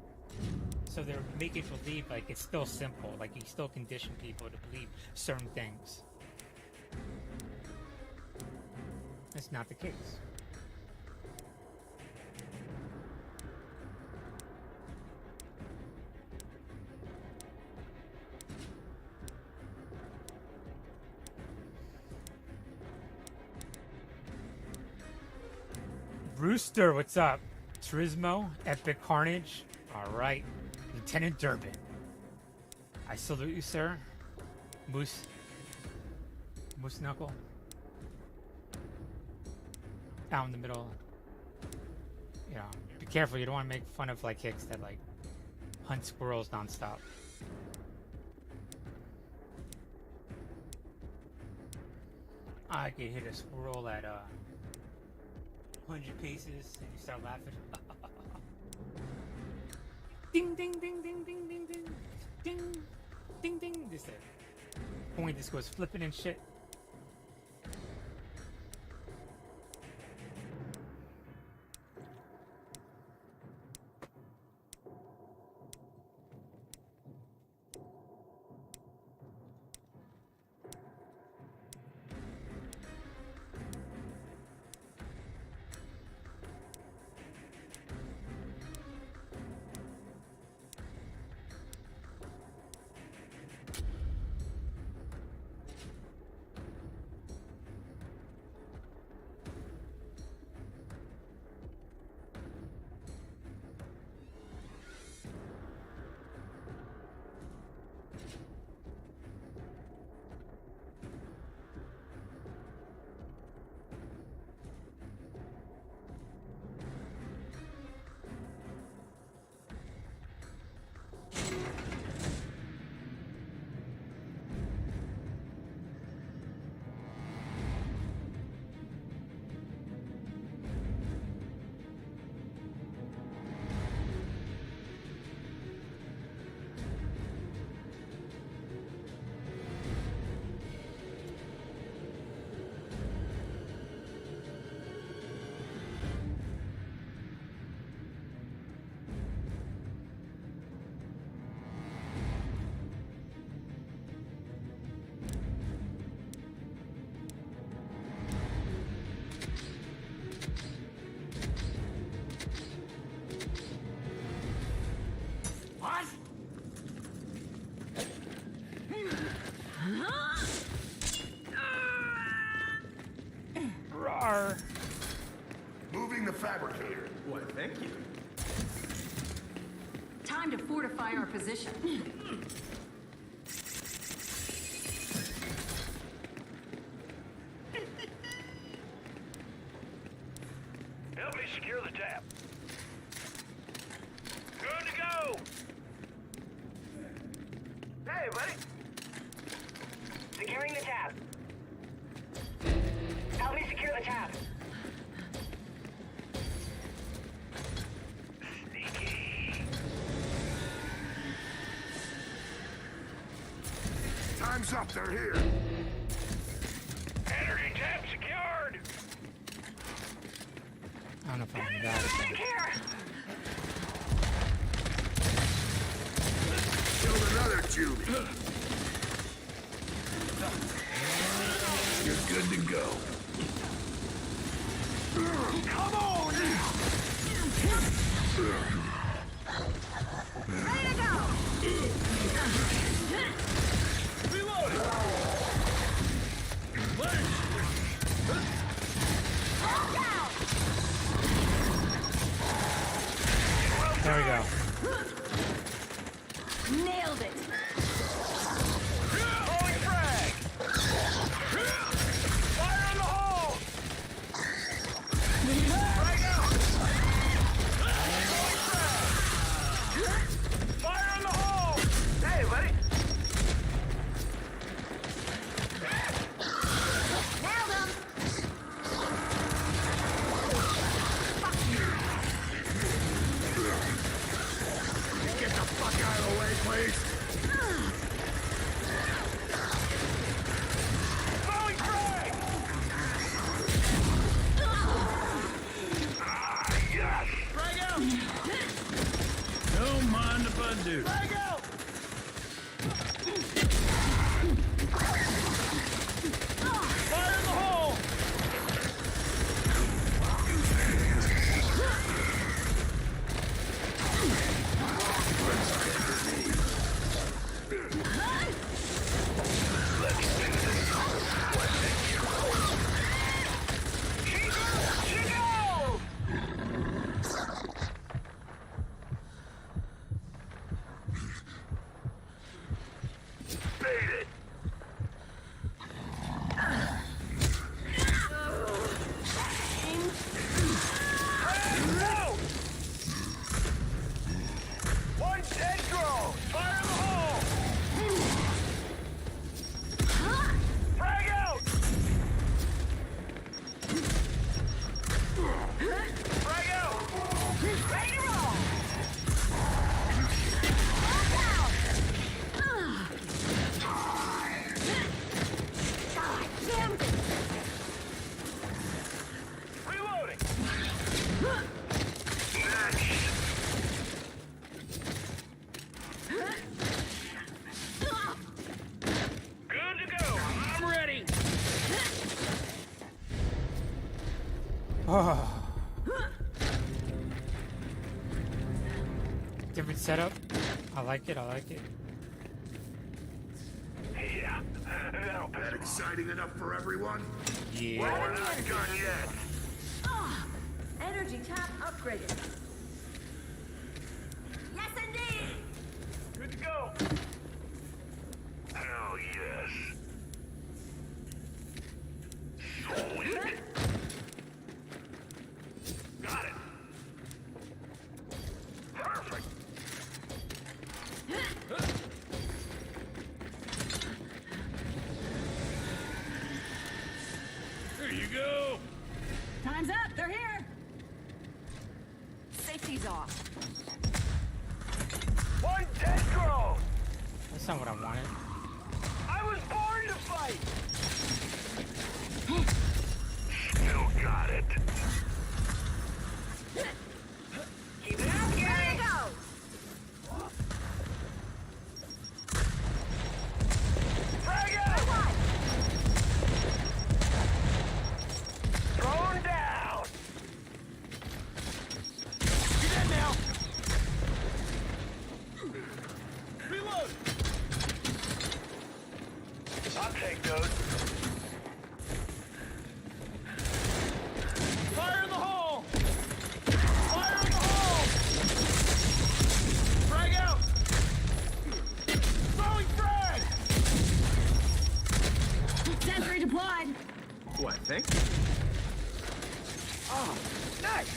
So they're making believe like it's still simple, like you still condition people to believe certain things. That's not the case. Rooster, what's up? Turismo, Epic Carnage. Alright. Lieutenant Durbin. I salute you, sir. Moose Knuckle. Out in the middle. You know, be careful, you don't want to make fun of like hicks that like hunt squirrels nonstop. I could hit a squirrel at 100 paces and you start laughing. Ding ding ding ding ding ding ding ding ding ding. This point this goes flipping and shit. Moving the fabricator. Why, thank you. Time to fortify our position. Help me secure the tap. Good to go. Hey, buddy. Securing the tap. Help me secure the tap. Time's up, they're here. Energy tap secured. I don't know if I'm gonna die. Killed another Judy. You're good to go. Come on! Ready to go! Reload! There we go. Nailed it. Throwing frag! Fire in the hole! Frag out! Throwing frag! Fire in the hole! Hey, buddy! Nailed him. Get the fuck out of the way, please! Throwing frag! Yes! Frag out! Don't mind if I do. Frag out! Fire in the hole! Bait it! No! One dead girl! Fire in the hole! Frag out! Frag out! Ready to roll! Reloading! Good to go! I'm ready! Oh. Different setup. I like it. I like it. Yeah, that'll that exciting enough for everyone? Yeah. Well, we're not done yet. Energy tap upgraded. Yes, indeed. Good to go. Hell yes. Sweet. Got it. Perfect. There you go. Time's up. They're here. Safety's off. One dead girl. That's not what I wanted. I was born to fight. Still got it. Keep it up, There you go. Frag out! Thrown down! You dead now! Reload! I'll take those. Fire in the hole! Fire in the hole! Frag out! Throwing frag! Sentry deployed. What, think? Oh, nice!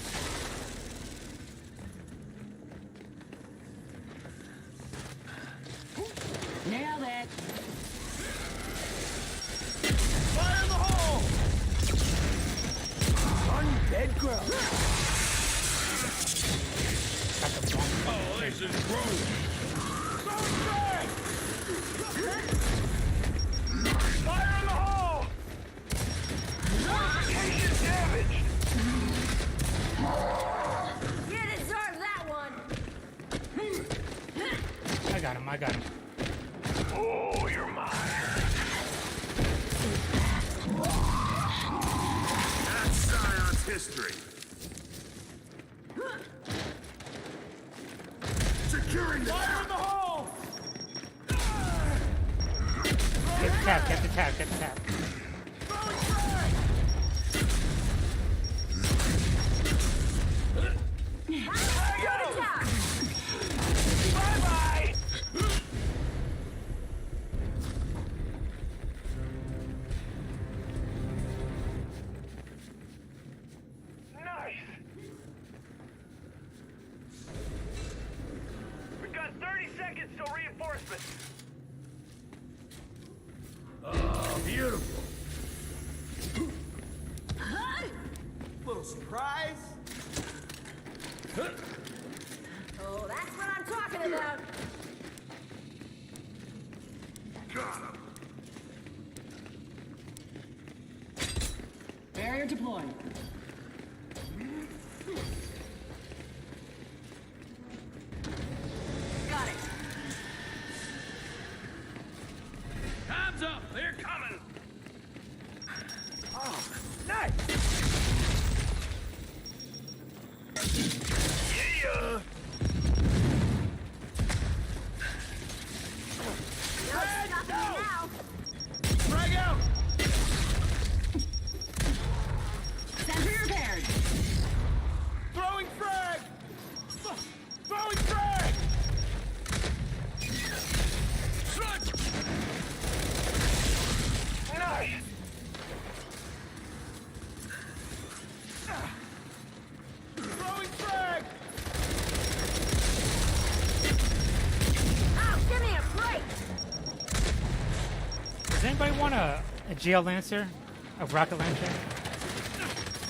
Nailed it. Fire in the hole! Undead girl. Oh, this is gross. Throwing frag! Fire in the hole! Location damaged! You deserve that one. I got him. I got him. Oh, you're mine. That's Scion's history. Securing the fire in the hole! Get the tap. Get the tap. Get the tap. Throwing frag! Frag out! seconds till reinforcements. Oh, beautiful. Little surprise. Oh, that's what I'm talking about. Got him. Barrier deployed. Got it. Time's up. They're coming. Oh, nice. Yeah. Now. Frag out. Sentry repaired. Throwing frag. Throwing frag. Sludge. Nice. Throwing frag. Oh, give me a break. Does anybody want a GL Lancer? A rocket launcher?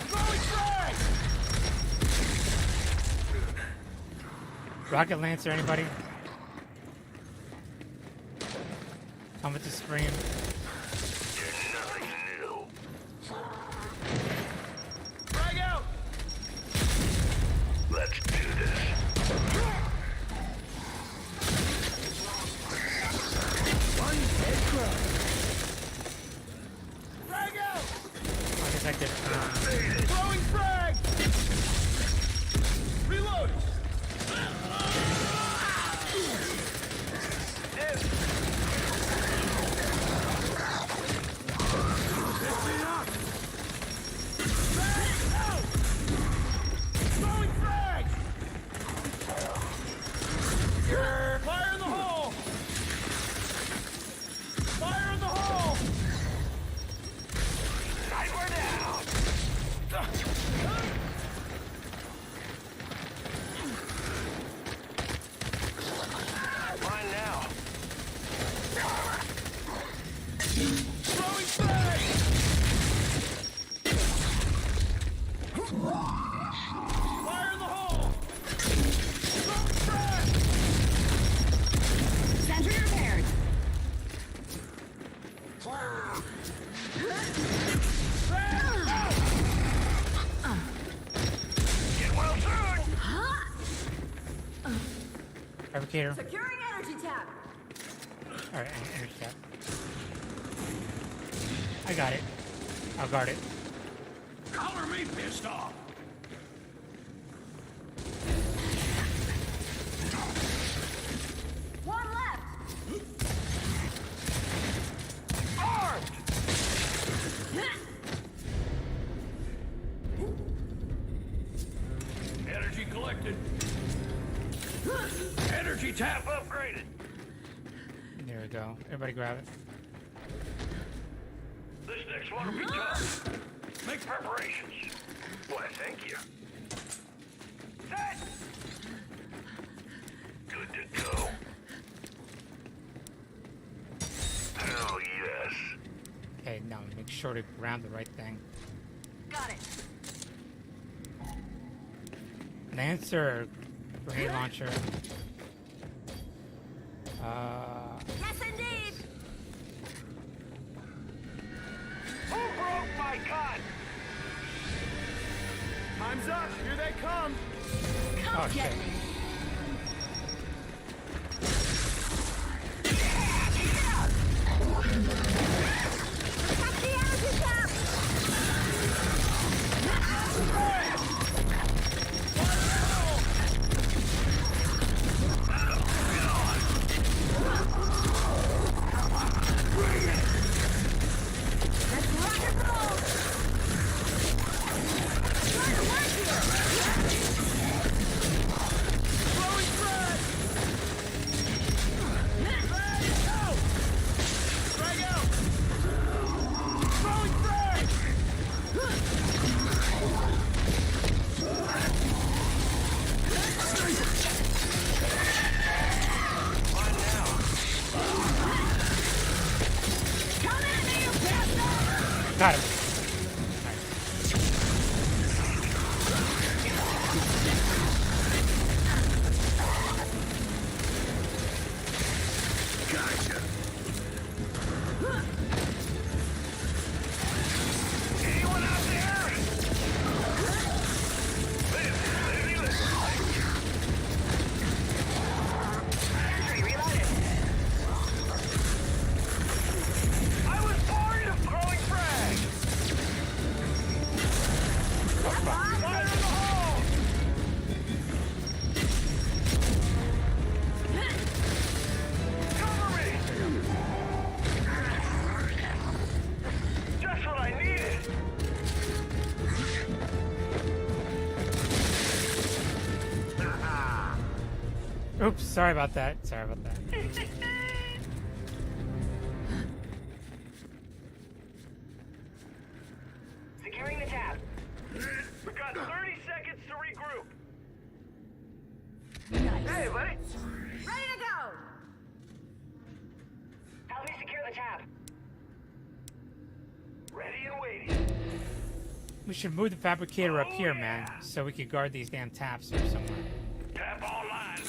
Throwing frag. Rocket Lancer, anybody? Come with the scream. There's nothing new. Frag out. Let's do this. One dead crow. Frag out. I guess I did. Throwing frag. Reload. Throwing frag. Fire in the hole. Fire in the hole. Sniper down. Mine now. Throwing frag. Fire in the hole. Throwing frag. Sentry repaired. Get well soon. Fabricator. Securing energy tap. Alright, energy tap. I got it. I'll guard it. Color me pissed off. One left. Armed. Energy collected. Energy tap upgraded. There we go. Everybody grab it. This next one will be tough. Make preparations. Why, thank you. Set. Good to go. Hell yes. Okay, now make sure to grab the right thing. Got it. Lancer, grenade launcher. Yes, indeed. Who broke my gun? Time's up. Here they come. Come Oh, get shit. me. Protect the energy tap. Let's rock and roll. Try to work here. Got him. Gotcha. Anyone out there? I was bored of throwing frag. Fire in the hole. Cover me. Just what I needed. Oops, sorry about that. Sorry about that. Securing the tab. We've got 30 seconds to regroup. Hey, buddy. Ready to go! Help me secure the tab. Ready and waiting. We should move the fabricator up here, man, so we could guard these damn taps or somewhere. Tap online.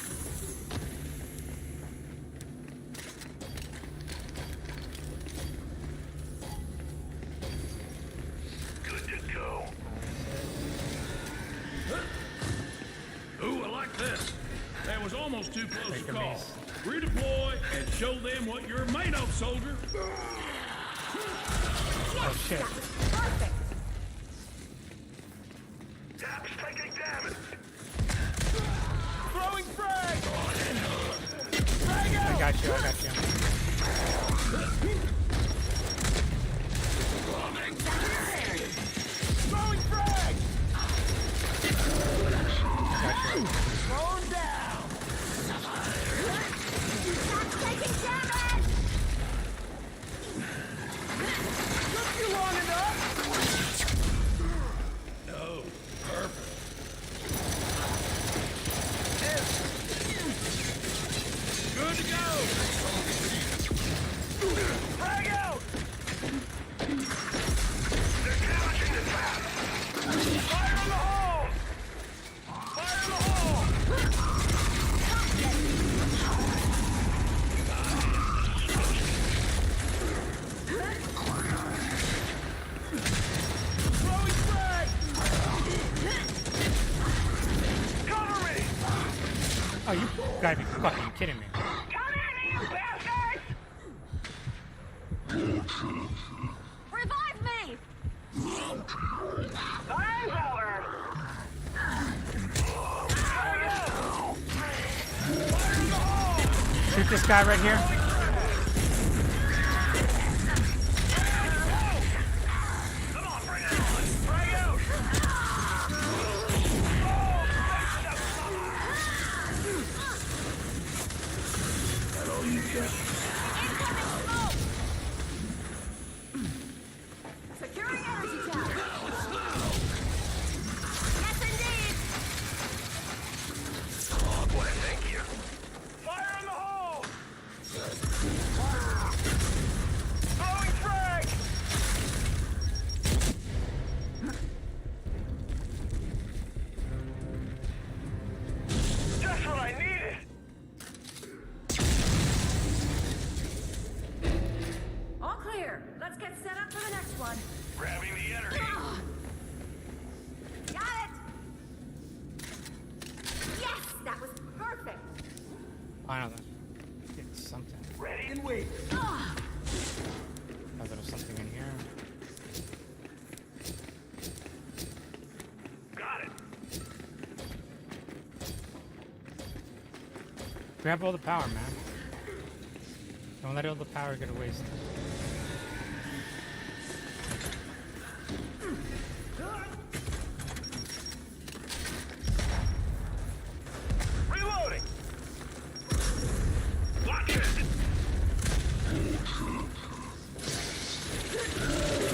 Good to go. Ooh, I like this. That was almost too close Take to a call. miss. Redeploy and show them what you're made of, soldier. Oh shit. Perfect! Tap's taking damage. Throwing frag! Frag out! I got you, I got you. Throwing frag! I got you. Thrown down! That's taking damage! Took you long enough! Oh, perfect. Good to go! Frag out! They're damaging the trap. Fire in the hole! Fire in the hole! Throwing frag! Cover me! Oh, you gotta be fucking kidding me. Come at me, you bastards! Revive me! Time's over! Frag out! Fire in the hole! Shoot this guy right here. Come on, bring it on! Frag out! That all you got? Securing energy tab! Yes, indeed! Oh, boy, thank you. Fire in the hole! Throwing frag! Just what I needed! All clear. Let's get set up for the next one. Grabbing the energy. Got it! Yes! That was perfect! Finally. Get something. Ready and wait. A little something in here. Got it. Grab all the power, man. Don't let all the power get wasted. Reloading. Watch it.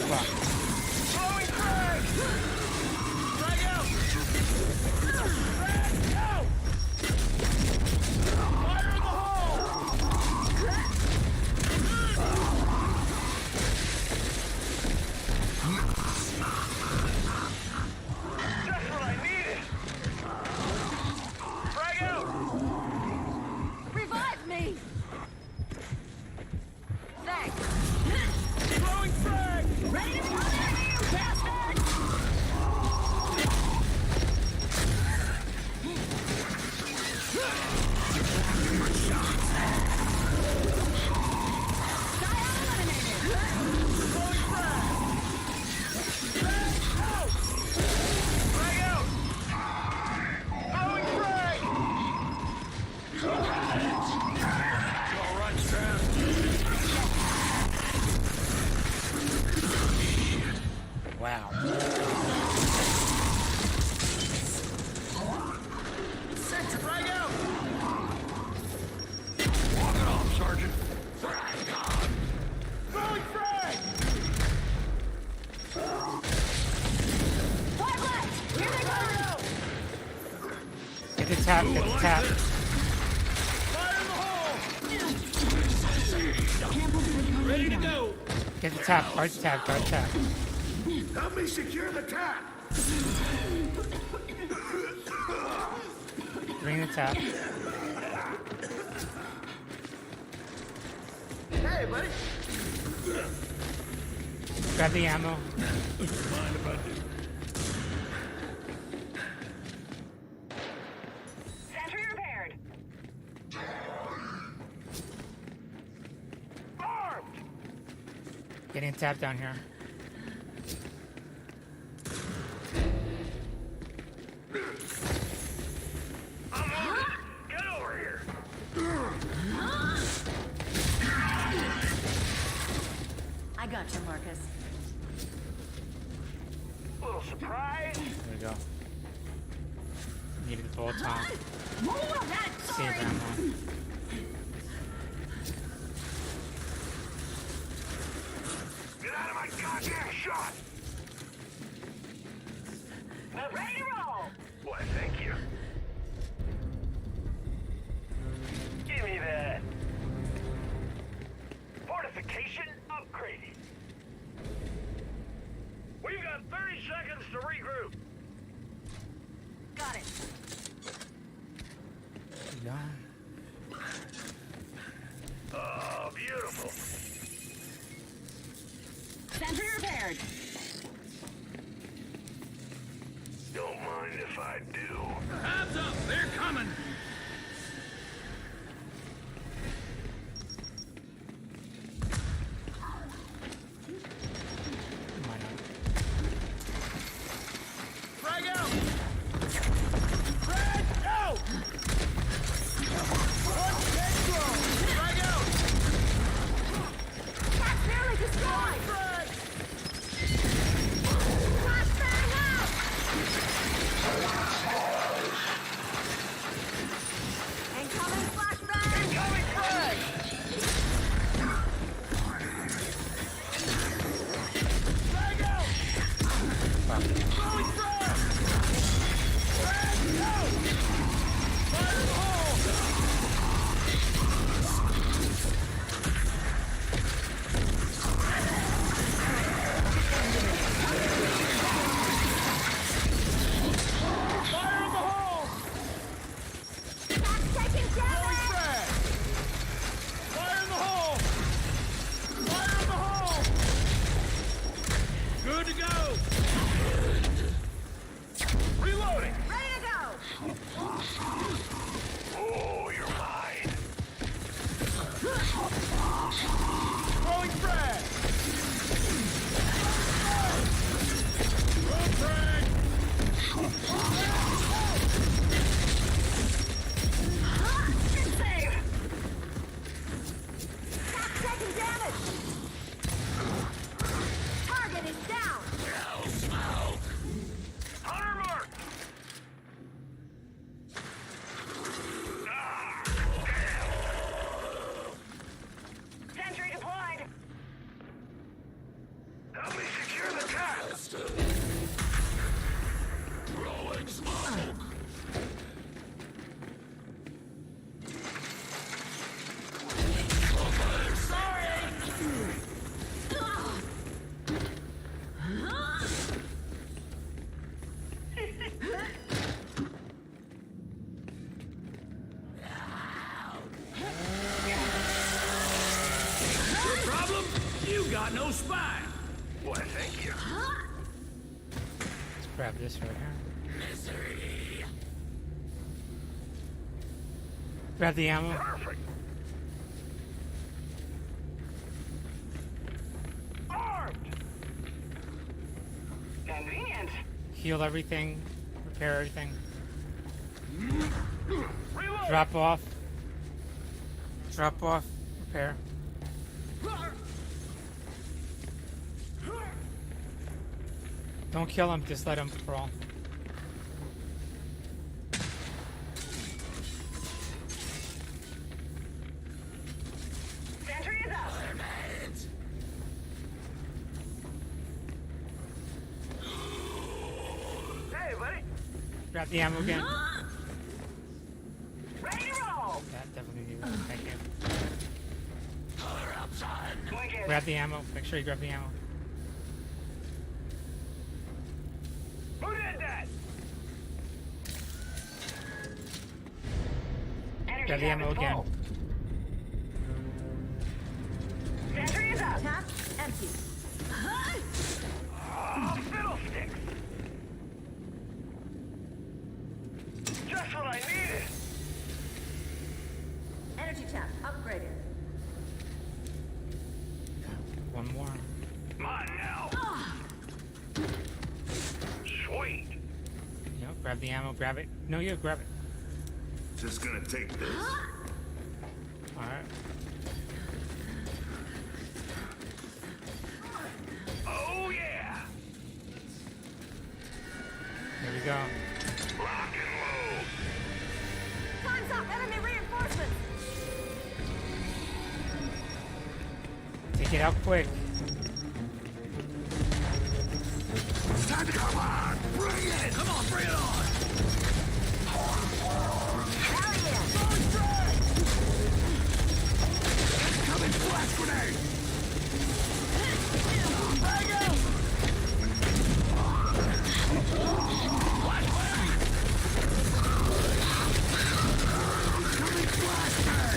Wow. Throwing frag. Frag out. Frag out. Fire in the hole. Wow. Set to frag out! Walk it off, Sergeant. Frag on! Throwing frag! Flag left! Here they go! Get the tap, get the tap. Fire in the hole! Ready to go! Get the tap, guard the tap, guard the tap. Help me secure the tap! Bring the tap. Hey, buddy! Grab the ammo. Mind if I do? Sentry repaired. Armed! Getting a tap down here. I'm on it! Get over here! I got you, Marcus. Little surprise. There we go. Needed the bolt on. Save Sorry. ammo. Get out of my goddamn shot! Ready to roll. Why, thank you. Give me that. Fortification upgraded. We've got 30 seconds to regroup. Got it. Yeah. Oh, beautiful. Sentry repaired. Don't mind if I do. Heads up, they're coming. Why not? Frag out! Frag out! One dead throw! Frag out! That's nearly destroyed. Frag! Flashbang out. Incoming flashbang. Incoming frag! Frag out! Throwing frag! Frag out! Fire in the hole! Fire in the hole! That's taking Throwing damage. frag! Fire in the hole! Fire in the hole! Good to go. Reloading! Ready to go. Oh, you're mine. Throwing frag! Throw frag! Good save. That's taking damage. Target is down. Hunter mark! Ah, damn! Sentry deployed. Help me secure the tap! Rolling smoke! Problem? You got no spine. Why, thank you. Let's grab this right here. Grab the ammo. Perfect. Armed. Convenient. Heal everything. Repair everything. Reload. Drop off. Drop off. Repair. Don't kill him, just let him crawl. Sentry is up. Hey, buddy. Grab the ammo again. Ready to roll. That definitely needs it. Thank you. Color outside. Grab the ammo. Make sure you grab the ammo. Who did that? Grab the ammo again. Sentry is up. Tap, empty. Oh, fiddlesticks. Just what I needed. Energy tap, upgraded. One more. Mine now. Sweet. Yep, grab the ammo. Grab it. No, you grab it. Just gonna take this. Alright. Oh, yeah. Here we go. Lock and load. Time's up, enemy reinforcements. Take it out quick. Come on, bring it! Come on, bring it on! Hell yeah! Incoming flash grenade! Bang out! Flashbang! Incoming flashbang!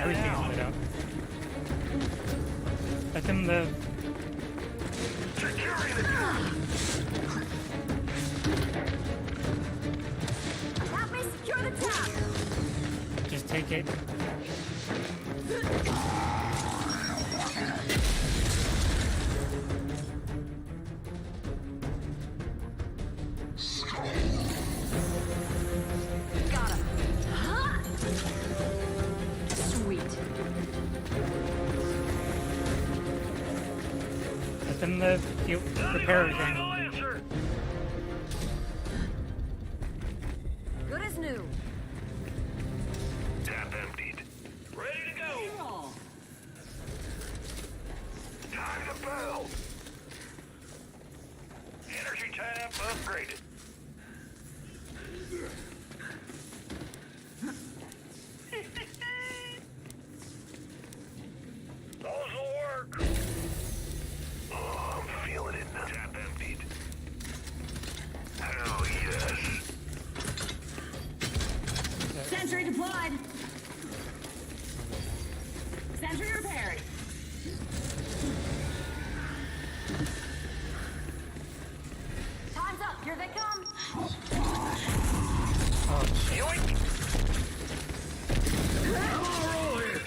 Everything's lit up. Let them live. Help me secure the tap. Just take it. Got him. Sweet. Let them live. You prepare everything. Good as new. Tap emptied. Ready to go. Time to build. Energy tap upgraded. Those'll work. Oh, I'm feeling it now. Tap emptied. Sentry deployed. Sentry repaired. Time's up. Here they come. Yoink! Come on, roll here.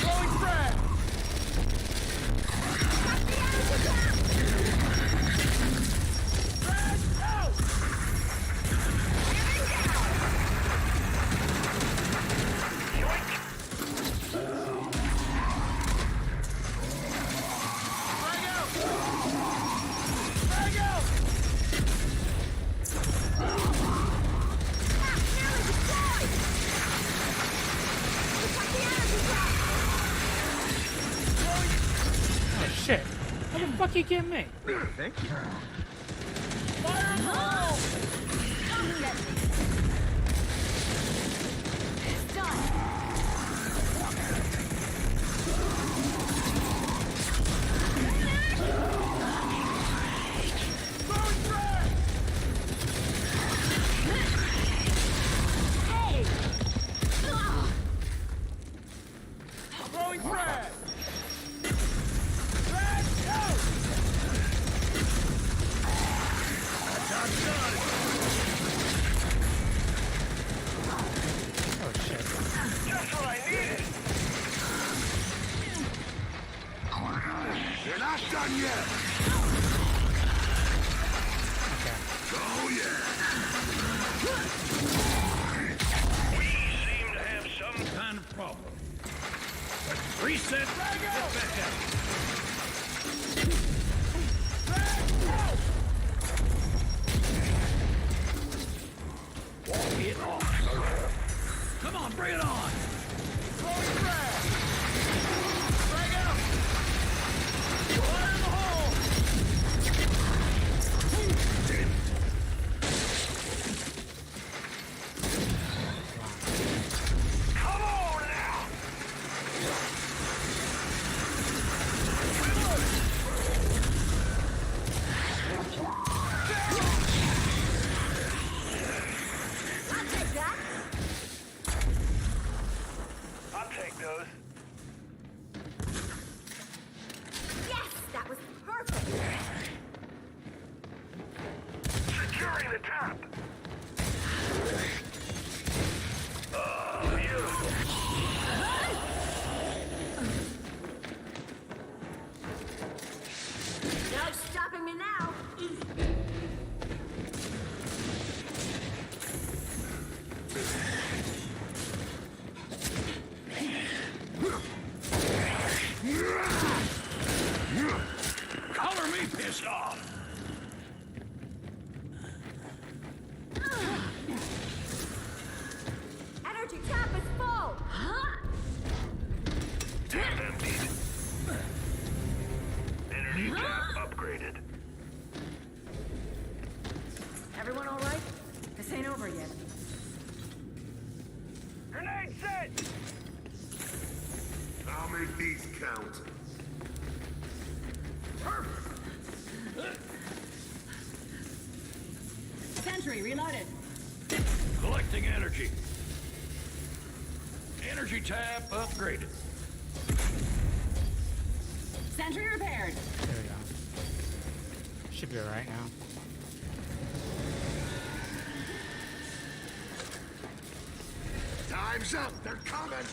Going Fred! Oh shit! How the fuck you get me? Thank you. Fire in the hole! It's done. Hey! Throwing frag! Frag, go! Job's done! Oh shit! Just what I needed! You're not done yet! Okay. Oh yeah! We seem to have some kind of problem. Let's reset. Get back out. Walk it off. Come on, bring it on. Throwing frag. Frag out. Fire in the hole. Come on now. I'll take that. I'll take those. Yes, that was perfect. Securing the top. Oh, beautiful. No stopping me now. Color me pissed off. Energy tap is full. Tap emptied. Energy tap upgraded. Everyone all right? This ain't over yet. Grenade set! I'll make these count. Sentry reloaded. Collecting energy. Energy tap upgraded. Sentry repaired. There we go. Should be alright now. Time's up. They're coming.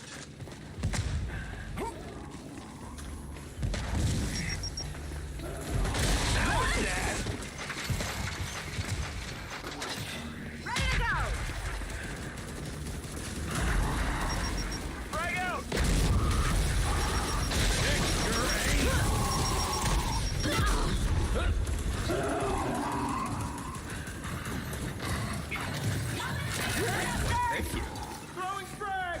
Ready to go. Frag out! Fix your aim! Thank you. Throwing frag!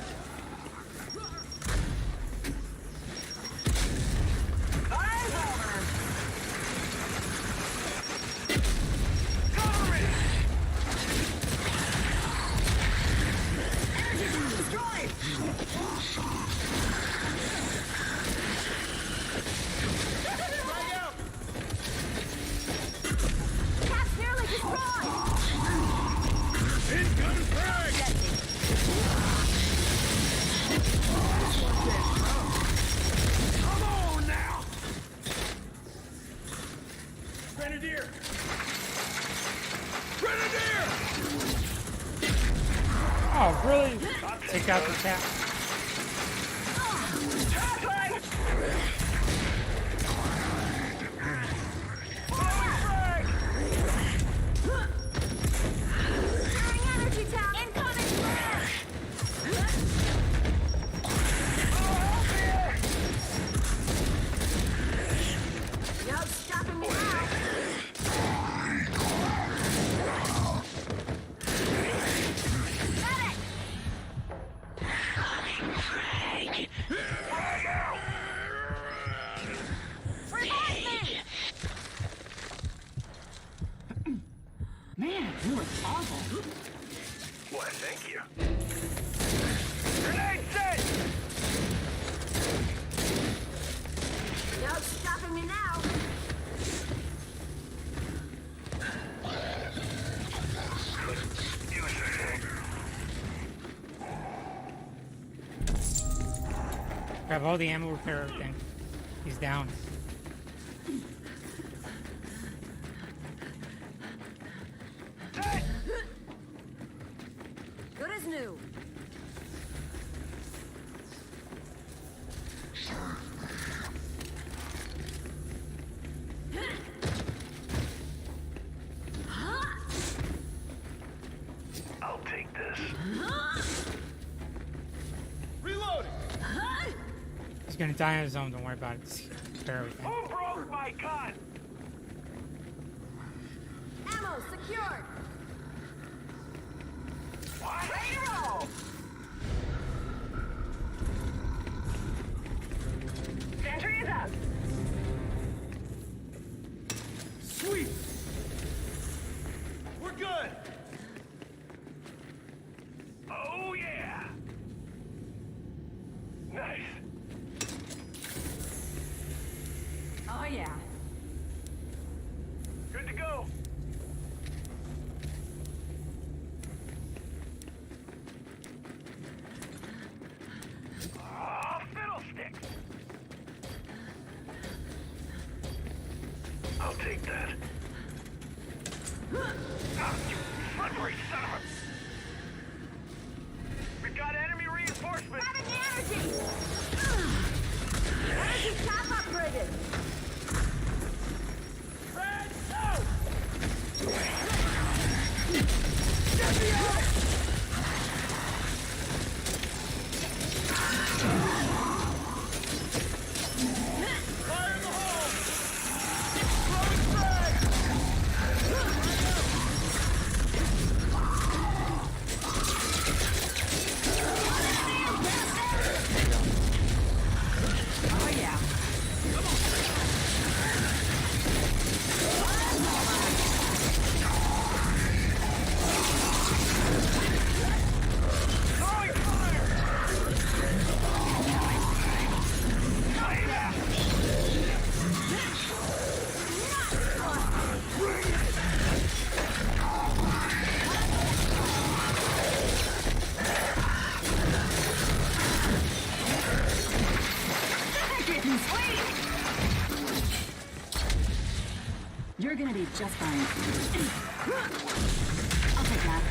Really? Take out the cat. Energy tap! Incoming flash! No stopping me now! Medic! Revive me! Man, you look awful. Why, thank you. Grenade set! No stopping me now! Grab all the ammo, repair everything. He's down. Good as new. I'll take this. Reloading! He's gonna die on his own, don't worry about it. Just repair everything. Who broke my gun? Ammo secured! What? Ready to roll! Sentry is up! Sweet! We're good! Oh, yeah! Nice! Oh yeah. Good to go! Oh, fiddlesticks! I'll take that. Ah, you slippery son of a... We got enemy reinforcements! Grabbing the energy! Energy tap upgraded! Red, no! Get me out! Fire in the hole! Throwing frag! Oh yeah. Throwing fire! Getting sweet! You're gonna be just fine. I'll take that.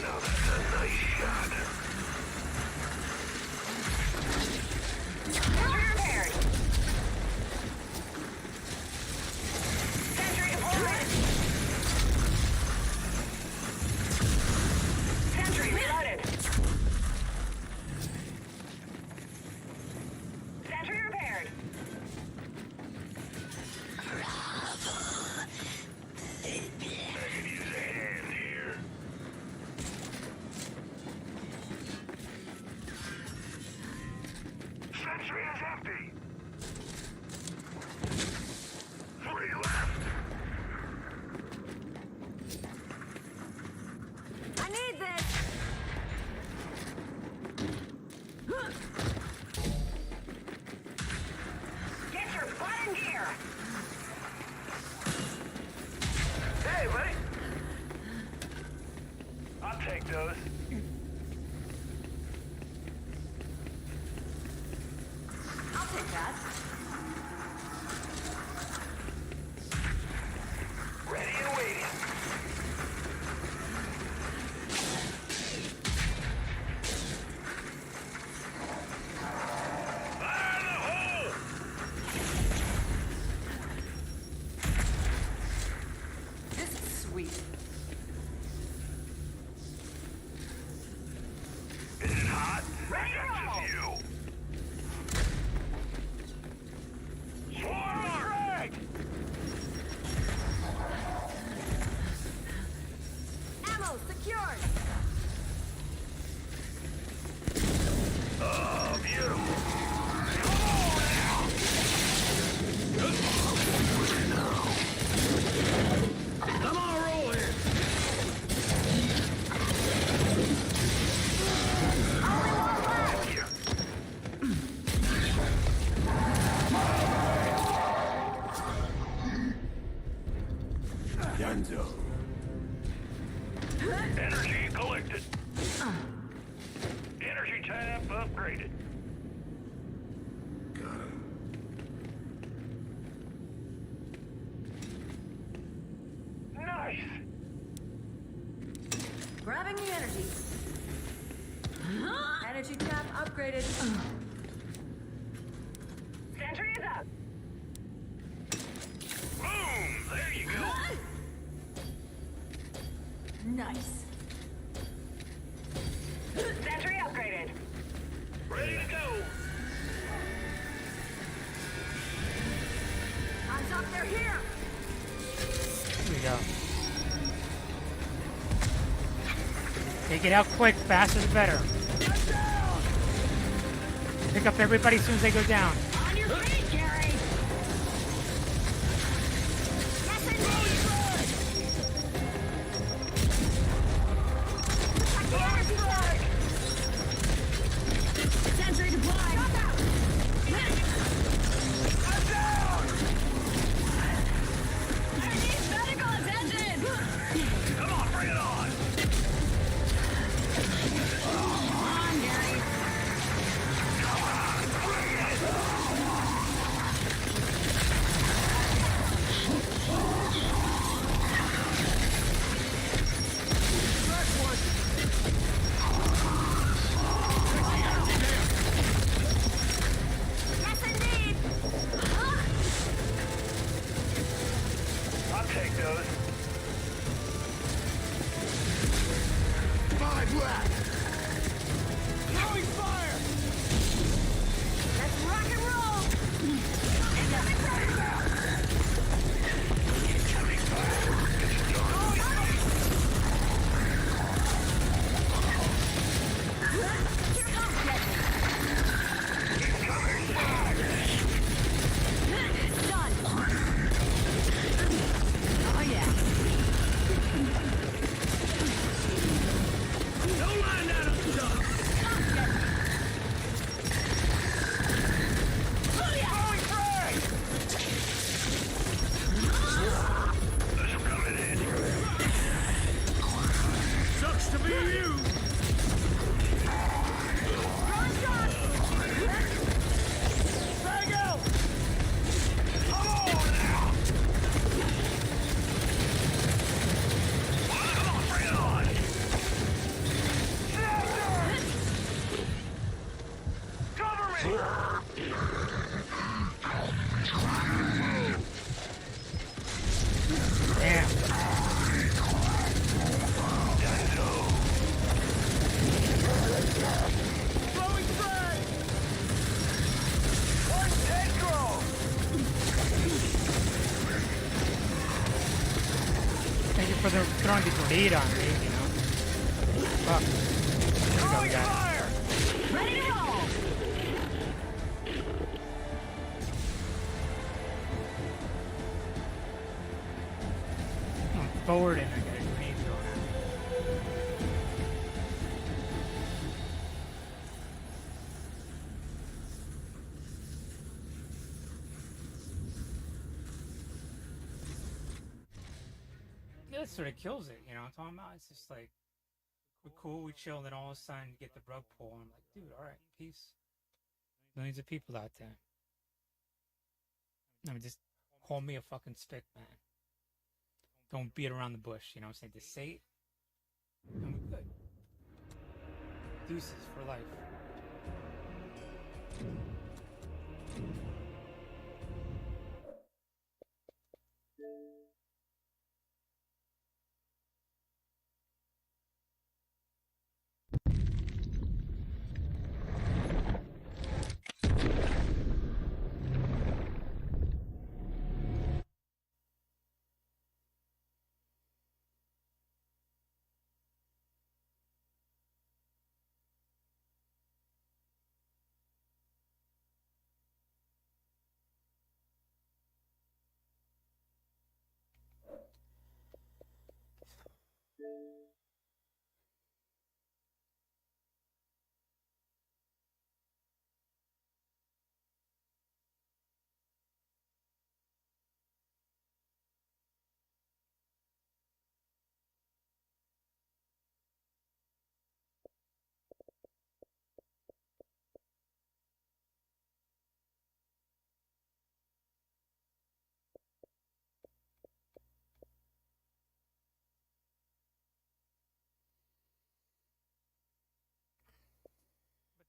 Now that's a nice shot. Sentry repaired! Sentry deployed! Sentry reloaded! Sentry repaired! I could use a hand here. Sentry is empty. 3 left. I need this! Get your butt in gear! Hey, buddy. I'll take those. I'll take that. Ready and waiting. Ammo secured. Oh, beautiful. Come on, roll here. Yanzo. Energy collected. Energy tab upgraded. Got him. Nice. Grabbing the energy. Energy tap upgraded. Sentry is up. Boom! There you go. Nice. Sentry upgraded. Ready to go. Hands up, they're here. Here we go. Take it out quick, faster the better. Pick up everybody as soon as they go down. On your feet, Gary. Yes, indeed. Attack the energy flag. Sentry deployed. Stop out. I'm down. I need medical attention. Come on, bring it on. Come on, Gary. Yes, indeed. I'll take those. 5 left. Throwing fire. Let's rock and roll. Incoming fire. Here comes Jetson. Done. Oh yeah. Don't line that up, Chuck. Throwing frag. This'll come in handy. Sucks to be you. Throwing shot. Frag out. Come on now. Come on, bring it on. Cover me. Damn. Throwing frag. One dead drone. Thank you for throwing the grenade on me, you know. Fuck. There we go, we got it. Fire. Ready to roll. I'm forward and I got a grenade thrown at me. Yeah, that sort of kills it, you know what I'm talking about? It's just like, we're cool, we chill, and then all of a sudden you get the rug pull, and I'm like, dude, alright, peace. Millions of people out there. I mean, just call me a fucking stick, man. Don't beat around the bush, you know what I'm saying? Just say it, and we're good. Deuces for life.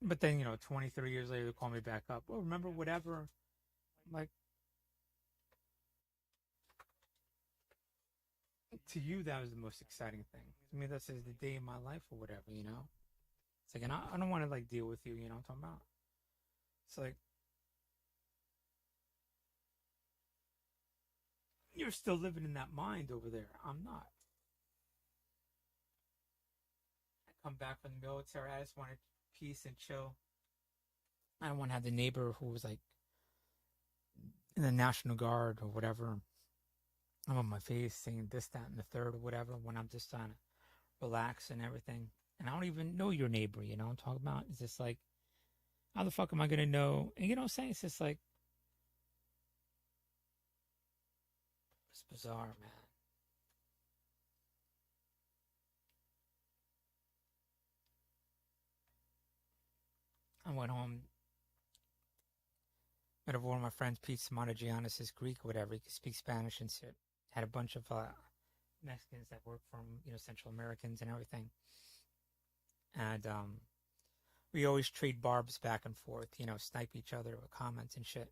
But then, 23 years later, they call me back up. Oh, remember whatever. Like, to you, that was the most exciting thing. To me, that's just the day of my life or whatever, It's like, and I don't want to, like, deal with you, what I'm talking about? It's like, you're still living in that mind over there. I'm not. I come back from the military. I just wanted peace and chill. I don't want to have the neighbor who was like in the National Guard or whatever. I'm on my face saying this, that, and the third or whatever when I'm just trying to relax and everything. And I don't even know your neighbor, what I'm talking about? It's just like, how the fuck am I going to know? And you know what I'm saying? It's just like, it's bizarre, man. I went home, met one of my friends, Pete Simonogiannis, is Greek or whatever. He could speak Spanish and shit. Had a bunch of Mexicans that work from, Central Americans and everything. And we always trade barbs back and forth, snipe each other with comments and shit,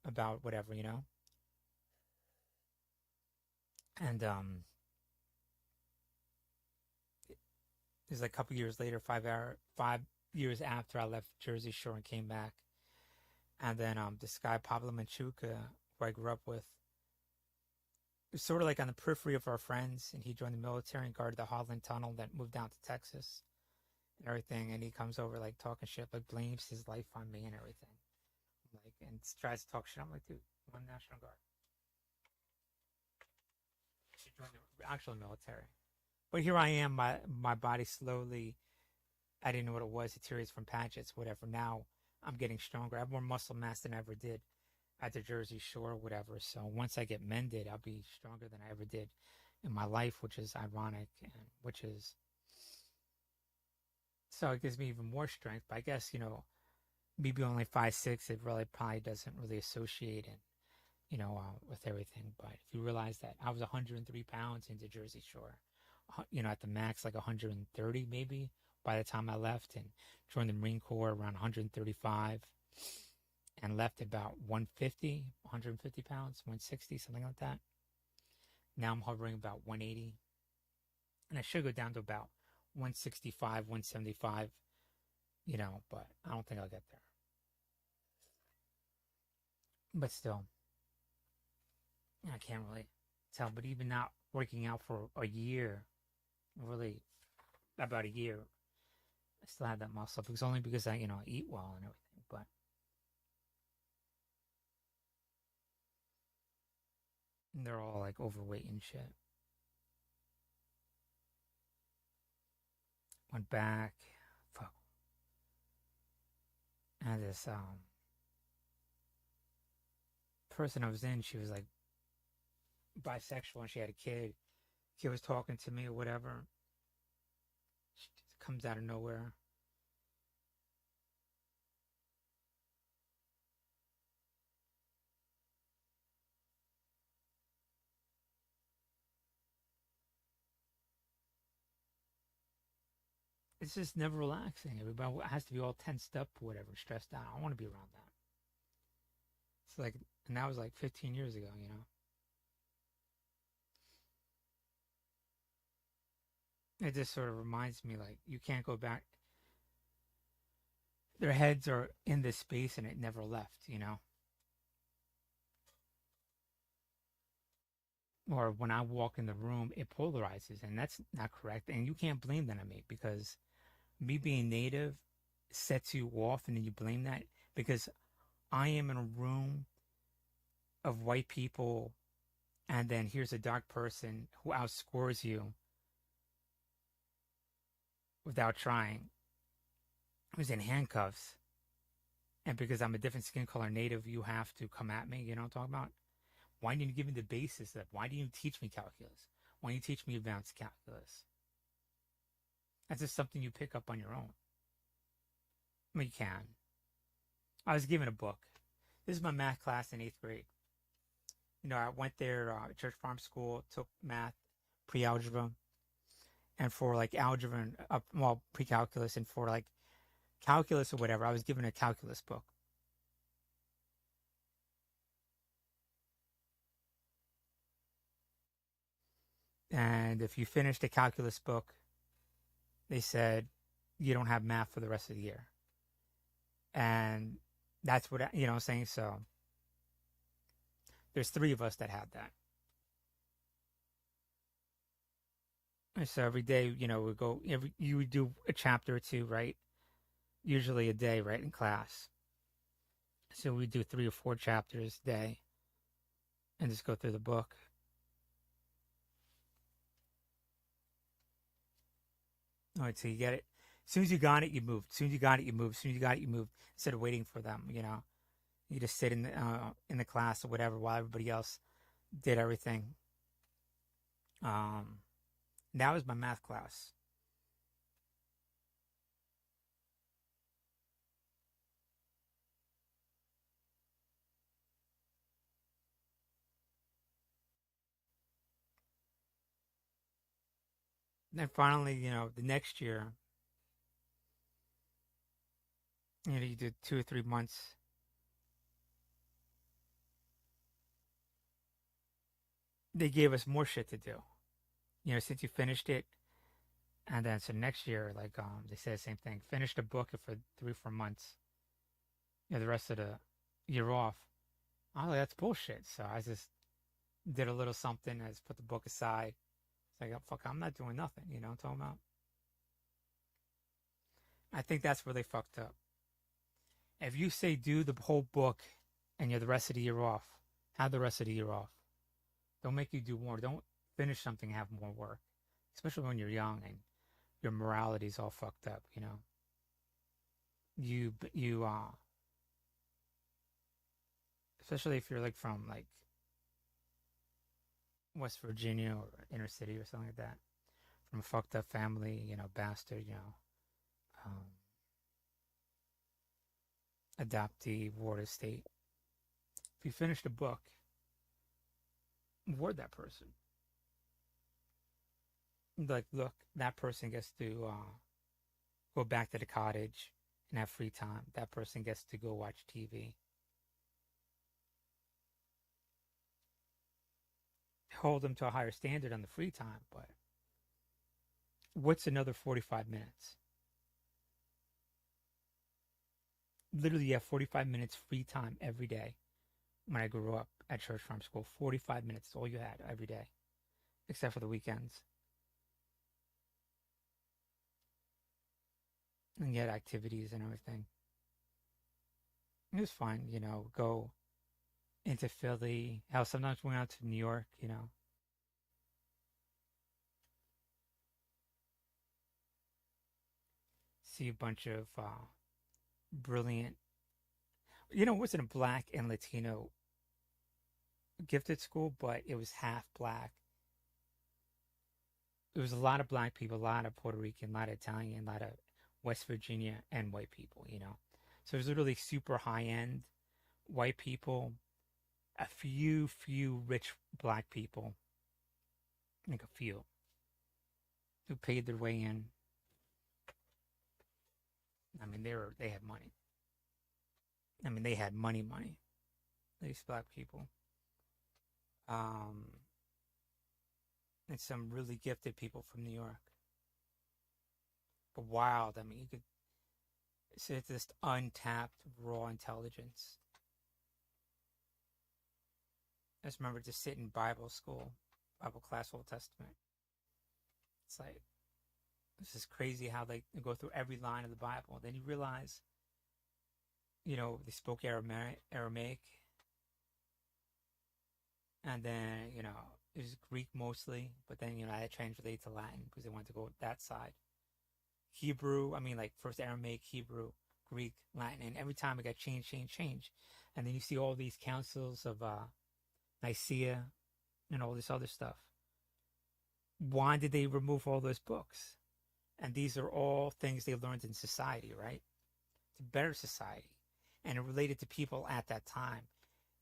about whatever, And it was like a couple years later, 5 years after I left Jersey Shore and came back. And then this guy, Pablo Menchuca, who I grew up with, was sort of like on the periphery of our friends, and he joined the military and guarded the Holland Tunnel that moved down to Texas and everything. And he comes over like talking shit, like blames his life on me and everything. Like, and tries to talk shit. I'm like, dude, I'm on National Guard. I should join the actual military. But here I am, my body slowly, I didn't know what it was, deteriorates from patches, whatever. Now I'm getting stronger. I have more muscle mass than I ever did at the Jersey Shore, whatever. So once I get mended, I'll be stronger than I ever did in my life, which is ironic, and so it gives me even more strength. But I guess, me being only 5'6", it really probably doesn't really associate with everything. But if you realize that I was 103 pounds into Jersey Shore, at the max, like 130 maybe by the time I left, and joined the Marine Corps around 135 and left at about 150 pounds, 160, something like that. Now I'm hovering about 180, and I should go down to about 165, 175, but I don't think I'll get there. But still, I can't really tell. But even not working out for a year, really about a year, I still have that muscle. Because only because I eat well and everything. But they're all like overweight and shit. Went back. Fuck. And this person I was in, she was like bisexual and she had a kid. Kid was talking to me or whatever. She just comes out of nowhere. It's just never relaxing. Everybody has to be all tensed up or whatever, stressed out. I don't want to be around that. It's like, and that was like 15 years ago, It just sort of reminds me, like, you can't go back. Their heads are in this space and it never left, Or when I walk in the room, it polarizes, and that's not correct. And you can't blame that on me, because me being native sets you off, and then you blame that because I am in a room of white people And then here's a dark person who outscores you without trying, who's in handcuffs. And because I'm a different skin color native, you have to come at me. You know what I'm talking about? Why didn't you give me the basis of why didn't you teach me calculus? Why didn't you teach me advanced calculus? That's just something you pick up on your own. I mean, you can. I was given a book. This is my math class in 8th grade. You know, I went there at Church Farm School, took math, pre-algebra, and for like algebra and pre-calculus, and for like calculus or whatever, I was given a calculus book. And if you finished the calculus book, they said you don't have math for the rest of the year. And that's what, you know what I'm saying? So there's 3 of us that had that. And so every day, you know, you would do a chapter or 2, right? Usually a day, right, in class. So we do 3 or 4 chapters a day and just go through the book. All right, so you get it. As soon as you got it, you moved. As soon as you got it, you moved. As soon as you got it, you moved. Instead of waiting for them, you know. You just sit in the class or whatever while everybody else did everything. That was my math class. Then finally, you know, the next year, you know, you did 2 or 3 months. They gave us more shit to do. You know, since you finished it, and then so next year, like they said the same thing. Finish the book for 3 or 4 months. You know, the rest of the year off. I was like, that's bullshit. So I just did a little something. I just put the book aside. It's like, oh, fuck, I'm not doing nothing. You know what I'm talking about? I think that's where they fucked up. If you say do the whole book and you're the rest of the year off, have the rest of the year off. Don't make you do more. Don't finish something and have more work. Especially when you're young and your morality's all fucked up, you know. Especially if you're like from like West Virginia or inner city or something like that. From a fucked up family, you know, bastard, you know. Adoptee, ward estate. If you finish the book, ward that person. Like, look, that person gets to go back to the cottage and have free time. That person gets to go watch TV. Hold them to a higher standard on the free time, but what's another 45 minutes? Literally, you have 45 minutes free time every day. When I grew up at Church Farm School, 45 minutes is all you had every day, except for the weekends. And you had activities and everything. It was fun, you know, go into Philly. Hell, sometimes we went out to New York, you know. See a bunch of brilliant, you know, it wasn't a black and Latino gifted school, but it was half black. There was a lot of black people, a lot of Puerto Rican, a lot of Italian, a lot of West Virginia, and white people, you know. So it was literally super high-end white people, a few rich black people, like a few, who paid their way in. I mean, they had money. I mean, they had money. These black people. And some really gifted people from New York. But wild. I mean, you could say it's just untapped, raw intelligence. I just remember just sitting in Bible class, Old Testament. It's like, this is crazy how they go through every line of the Bible. Then you realize, you know, they spoke Aramaic. And then, you know, it was Greek mostly, but then, you know, I had translated to Latin because they wanted to go that side. Hebrew, I mean, like first Aramaic, Hebrew, Greek, Latin, and every time it got changed. And then you see all these councils of Nicaea and all this other stuff. Why did they remove all those books? And these are all things they learned in society, right? It's a better society. And it related to people at that time.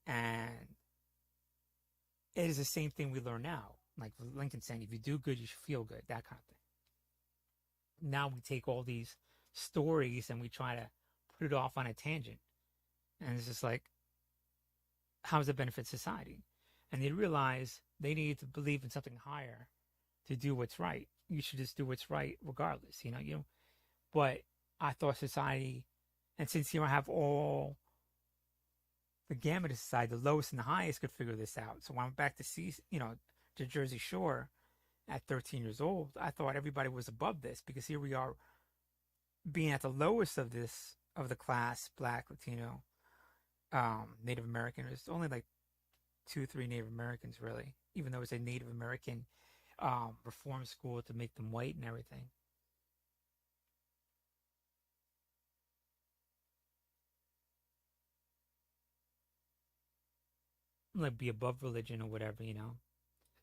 And it is the same thing we learn now. Like Lincoln saying, if you do good, you should feel good, that kind of thing. Now we take all these stories and we try to put it off on a tangent. And it's just like, how does it benefit society? And they realize they need to believe in something higher to do what's right. You should just do what's right regardless, you know. But I thought society, and since you have all the gamut of society, the lowest and the highest could figure this out. So when I went back to see, you know, to Jersey Shore at 13 years old, I thought everybody was above this, because here we are being at the lowest of this, of the class, Black, Latino, Native American. There's only like 2-3 Native Americans really, even though it's a Native American reform school to make them white and everything. Like be above religion or whatever, you know,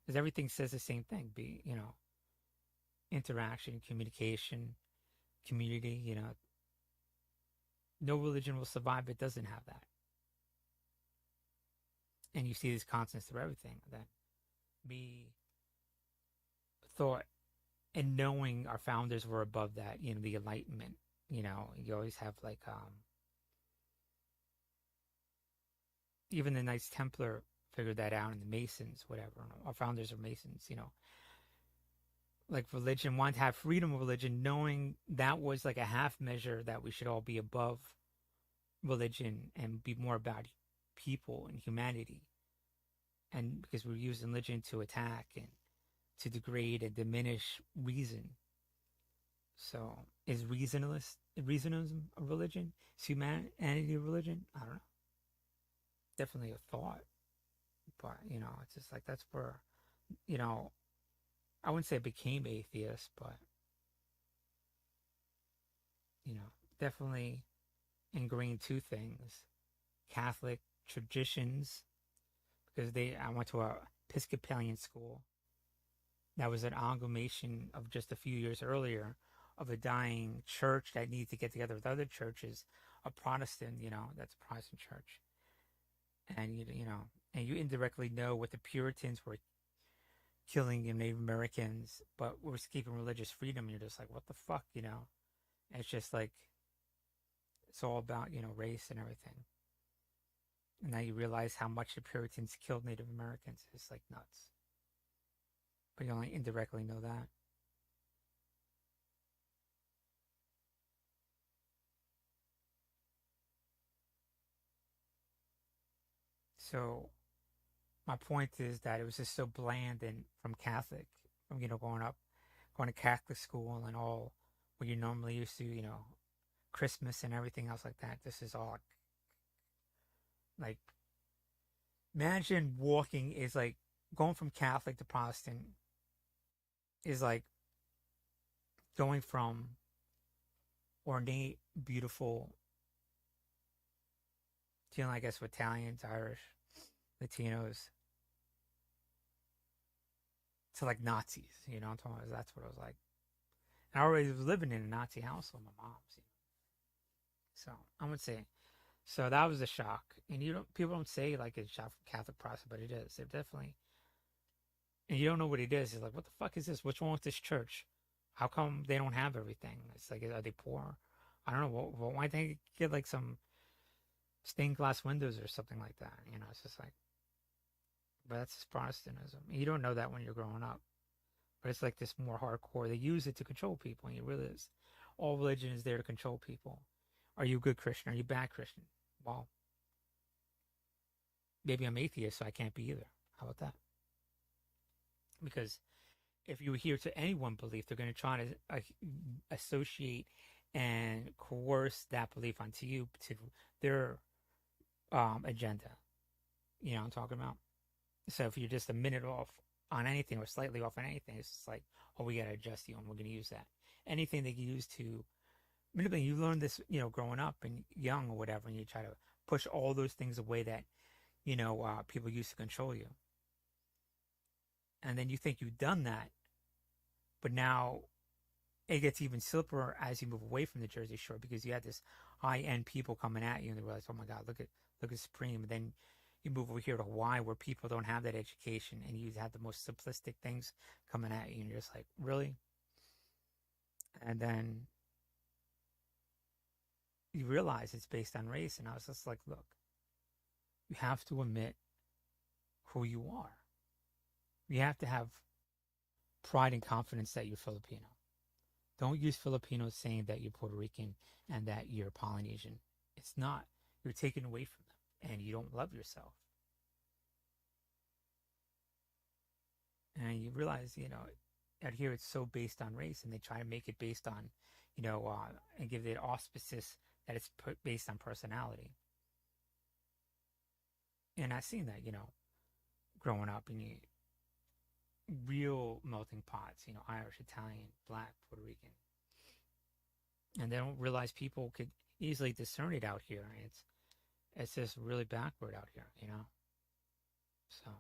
because everything says the same thing. Be, you know, interaction, communication, community, you know. No religion will survive if it doesn't have that. And you see these constants through everything. That we thought, and knowing our founders were above that, you know, the Enlightenment, you know, you always have like, even the Knights Templar figured that out, and the Masons, whatever. Our founders are Masons, you know. Like religion, wanted to have freedom of religion, knowing that was like a half measure, that we should all be above religion and be more about people and humanity. And because we're using religion to attack and to degrade and diminish reason. So is reasonism a religion? Is humanity a religion? I don't know. Definitely a thought. But, you know, it's just like, that's where, you know, I wouldn't say I became atheist, but, you know, definitely ingrained two things. Catholic traditions, because I went to a Episcopalian school that was an amalgamation of just a few years earlier of a dying church that needed to get together with other churches, a Protestant, you know, that's a Protestant church. And, you know, and you indirectly know what the Puritans were killing Native Americans, but we're keeping religious freedom. And you're just like, what the fuck, you know? And it's just like, it's all about, you know, race and everything. And now you realize how much the Puritans killed Native Americans. It's like nuts. But you only indirectly know that. So my point is that it was just so bland, and from Catholic, from, you know, going to Catholic school and all what you normally used to, you know, Christmas and everything else like that. This is all like, imagine walking is like going from Catholic to Protestant is like going from ornate, beautiful, dealing, I guess, with Italians, Irish, Latinos, to like Nazis, you know what I'm talking about? That's what it was like. And I already was living in a Nazi household, my mom's, you know. So I would say, so that was a shock. And people don't say like it's a shock from Catholic Protestant, but it is. They're definitely, and you don't know what it is. It's like, what the fuck is this? What's wrong with this church? How come they don't have everything? It's like, are they poor? I don't know. Why don't they get like some stained glass windows or something like that? You know, it's just like, but that's just Protestantism. You don't know that when you're growing up. But it's like this more hardcore. They use it to control people, and you realize all religion is there to control people. Are you a good Christian? Are you a bad Christian? Well, maybe I'm atheist, so I can't be either. How about that? Because if you adhere to any one belief, they're going to try to associate and coerce that belief onto you to their agenda. You know what I'm talking about? So if you're just a minute off on anything or slightly off on anything, it's just like, oh, we got to adjust you and we're going to use that. Anything that you use to manipulate, you learn this, growing up and young or whatever, and you try to push all those things away that, people use to control you. And then you think you've done that, but now it gets even slippier as you move away from the Jersey Shore because you had this high-end people coming at you and they realize, oh my God, look at Supreme. And then you move over here to Hawaii where people don't have that education and you have the most simplistic things coming at you and you're just like, really? And then you realize it's based on race. And I was just like, look, you have to admit who you are. You have to have pride and confidence that you're Filipino. Don't use Filipinos saying that you're Puerto Rican and that you're Polynesian. It's not. You're taken away from them and you don't love yourself. And you realize, out here it's so based on race and they try to make it based on, and give it auspices that it's based on personality. And I've seen that, growing up and real melting pots, Irish, Italian, Black, Puerto Rican. And they don't realize people could easily discern it out here. It's just really backward out here, So,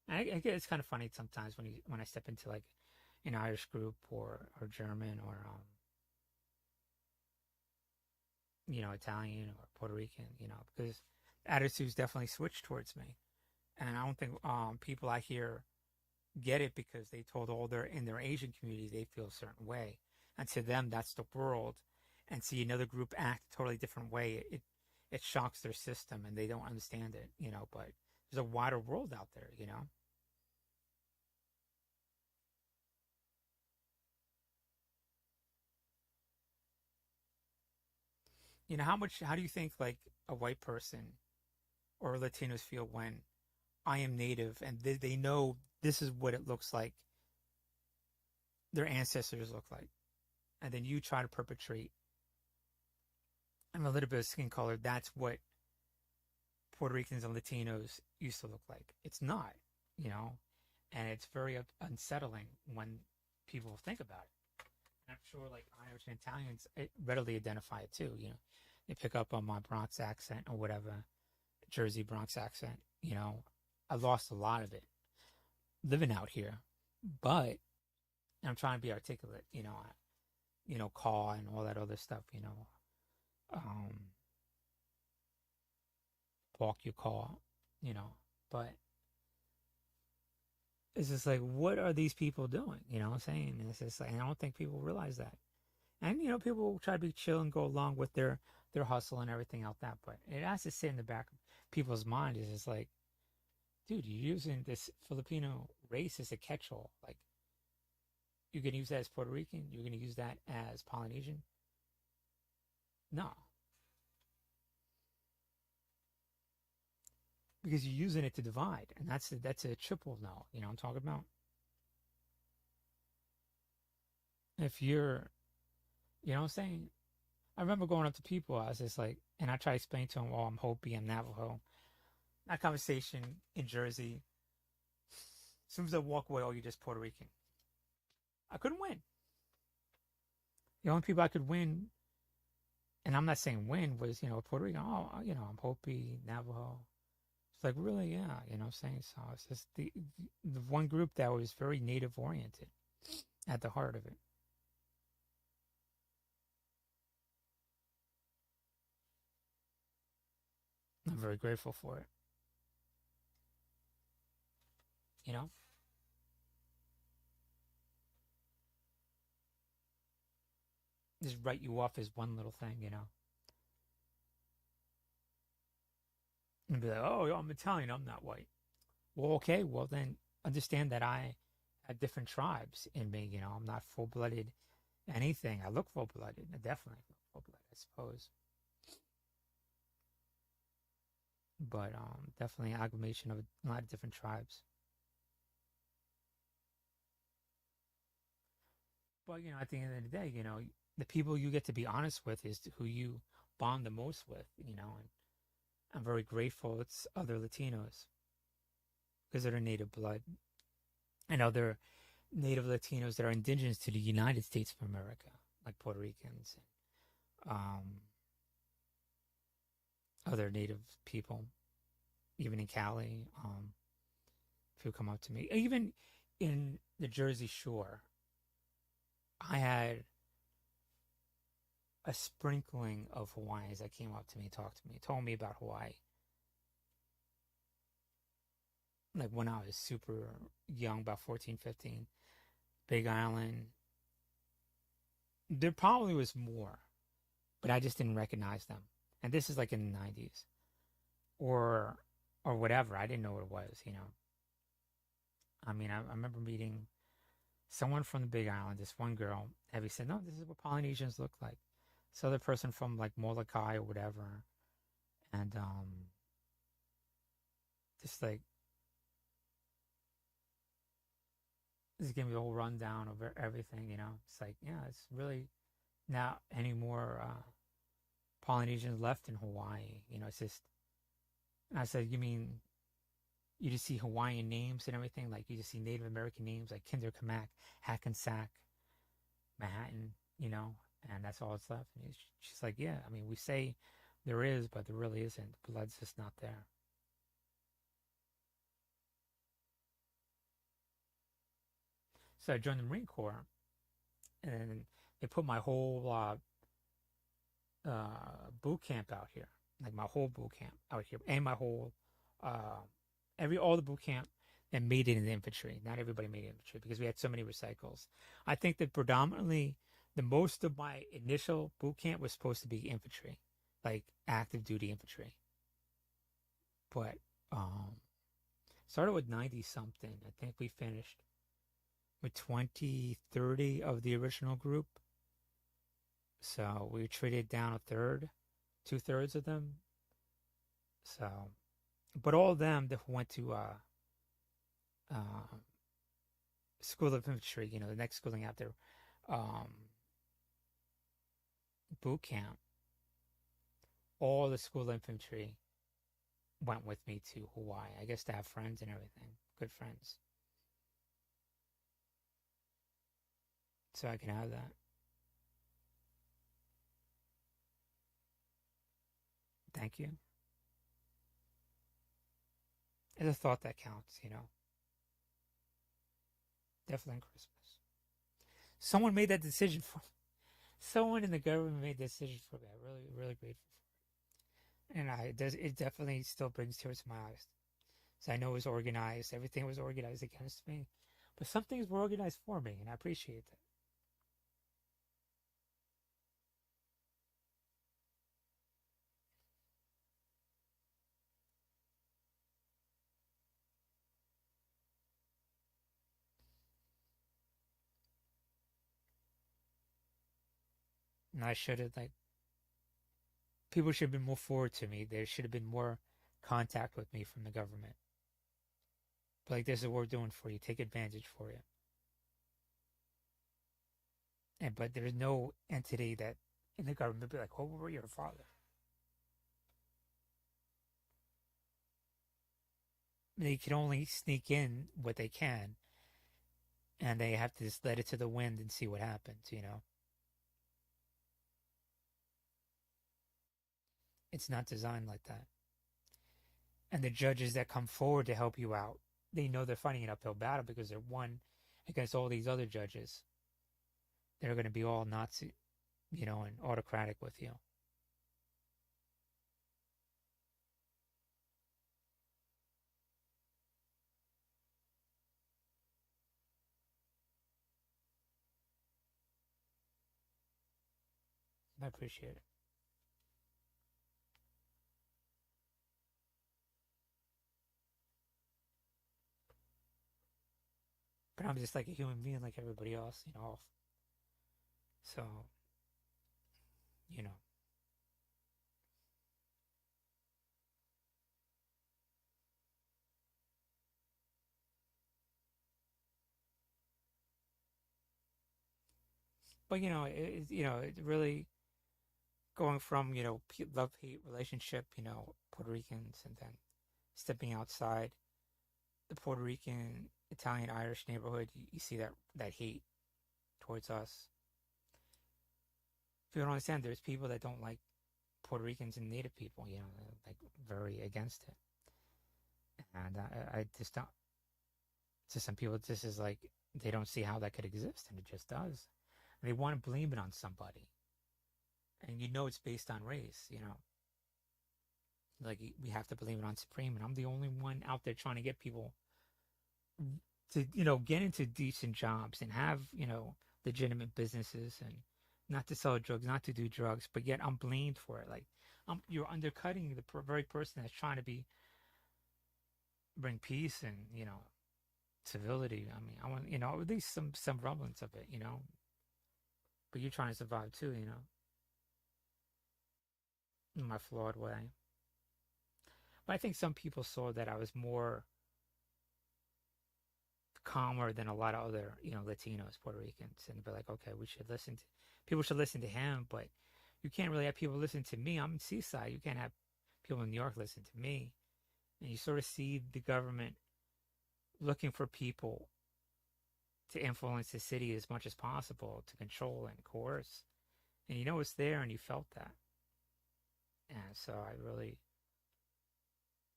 I get it's kind of funny sometimes when I step into like an Irish group or German or Italian or Puerto Rican, because attitudes definitely switch towards me, and I don't think people I hear get it because they told in their Asian community they feel a certain way, and to them that's the world, and see another group act a totally different way, it shocks their system and they don't understand it, but there's a wider world out there, How do you think like a white person or Latinos feel when I am Native and they know this is what it looks like their ancestors look like, and then you try to perpetrate and a little bit of skin color, that's what Puerto Ricans and Latinos used to look like. It's not, and it's very unsettling when people think about it. And I'm sure like Irish and Italians readily identify it too, They pick up on my Bronx accent or whatever, Jersey Bronx accent, I lost a lot of it living out here, but I'm trying to be articulate, call and all that other stuff, walk your call, but it's just like, what are these people doing? What I'm saying? And it's just like, I don't think people realize that. And, people try to be chill and go along with their hustle and everything like that, but it has to sit in the back of people's mind. Is just like, dude, you're using this Filipino race as a catch-all. Like, you're going to use that as Puerto Rican? You're going to use that as Polynesian? No. Because you're using it to divide, and that's a triple no. What I'm talking about? If you're, what I'm saying? I remember going up to people, I was just like, and I try to explain to them, oh, I'm Hopi, I'm Navajo. That conversation in Jersey, as soon as I walk away, oh, you're just Puerto Rican. I couldn't win. The only people I could win, and I'm not saying win, was, Puerto Rican. Oh, I'm Hopi, Navajo. It's like, really? Yeah, what I'm saying? So it's just the one group that was very native oriented at the heart of it. I'm very grateful for it. Just write you off as one little thing, And be like, oh, I'm Italian, I'm not white. Well, okay, well then understand that I have different tribes in me, I'm not full-blooded anything. I look full-blooded. I definitely look full-blooded, I suppose. But definitely an aggregation of a lot of different tribes. But, at the end of the day, the people you get to be honest with is who you bond the most with, and I'm very grateful it's other Latinos. because of their native blood, and other native Latinos that are indigenous to the United States of America, like Puerto Ricans, other native people, even in Cali, who come up to me, even in the Jersey Shore. I had a sprinkling of Hawaiians that came up to me, talked to me, told me about Hawaii. Like when I was super young, about 14, 15, Big Island. There probably was more, but I just didn't recognize them. And this is like in the 90s. Or whatever. I didn't know what it was, you know. I mean, I remember meeting someone from the Big Island, this one girl. Heavy said, no, this is what Polynesians look like. This other person from like Molokai or whatever. And just like, just give me the whole rundown of everything, you know. It's like, yeah, it's really not any more Polynesians left in Hawaii. You know, it's just, I said, you mean, you just see Hawaiian names and everything? Like, you just see Native American names like Kinder Kamak, Hackensack, Manhattan, you know, and that's all that's left. And she's like, yeah, I mean, we say there is, but there really isn't. The blood's just not there. So I joined the Marine Corps, and they put my whole boot camp out here, like my whole boot camp out here, and my whole all the boot camp, and made it in the infantry. Not everybody made it in infantry because we had so many recycles. I think that predominantly the most of my initial boot camp was supposed to be infantry, like active duty infantry. But started with 90 something. I think we finished with 20, 30 of the original group. So we treated down a third, 2/3 of them. So, but all of them that went to School of Infantry, you know, the next schooling after boot camp, all the School of Infantry went with me to Hawaii. I guess to have friends and everything, good friends. So I can have that. Thank you. It's a thought that counts, you know. Definitely on Christmas. Someone made that decision for me. Someone in the government made that decision for me. I'm really, really grateful for it. And it definitely still brings tears to my eyes. So I know it was organized. Everything was organized against me. But some things were organized for me, and I appreciate that. And I should have, people should have been more forward to me. There should have been more contact with me from the government. But this is what we're doing for you. Take advantage for you. But there's no entity that in the government be like, oh, we're your father. They can only sneak in what they can. And they have to just let it to the wind and see what happens, you know. It's not designed like that. And the judges that come forward to help you out, they know they're fighting an uphill battle because they're one against all these other judges. They're going to be all Nazi, you know, and autocratic with you. I appreciate it. But I'm just like a human being like everybody else, you know. So, you know. But, you know, it really going from, you know, love-hate relationship, you know, Puerto Ricans, and then stepping outside the Puerto Rican, Italian, Irish neighborhood, you see that hate towards us. People don't understand. There's people that don't like Puerto Ricans and Native people. You know, they're, like, very against it. And I just don't. To some people, this is like they don't see how that could exist, and it just does. And they want to blame it on somebody, and you know it's based on race. You know, like we have to blame it on Supreme, and I'm the only one out there trying to get people to, you know, get into decent jobs and have, you know, legitimate businesses, and not to sell drugs, not to do drugs, but yet I'm blamed for it. Like you're undercutting the very person that's trying to bring peace and, you know, civility. I mean, I want, you know, at least some semblance of it, you know. But you're trying to survive too, you know. In my flawed way. But I think some people saw that I was more calmer than a lot of other, you know, Latinos, Puerto Ricans, and be like, okay, people should listen to him, but you can't really have people listen to me. I'm in Seaside. You can't have people in New York listen to me. And you sort of see the government looking for people to influence the city as much as possible, to control and coerce. And you know it's there, and you felt that. And so I really,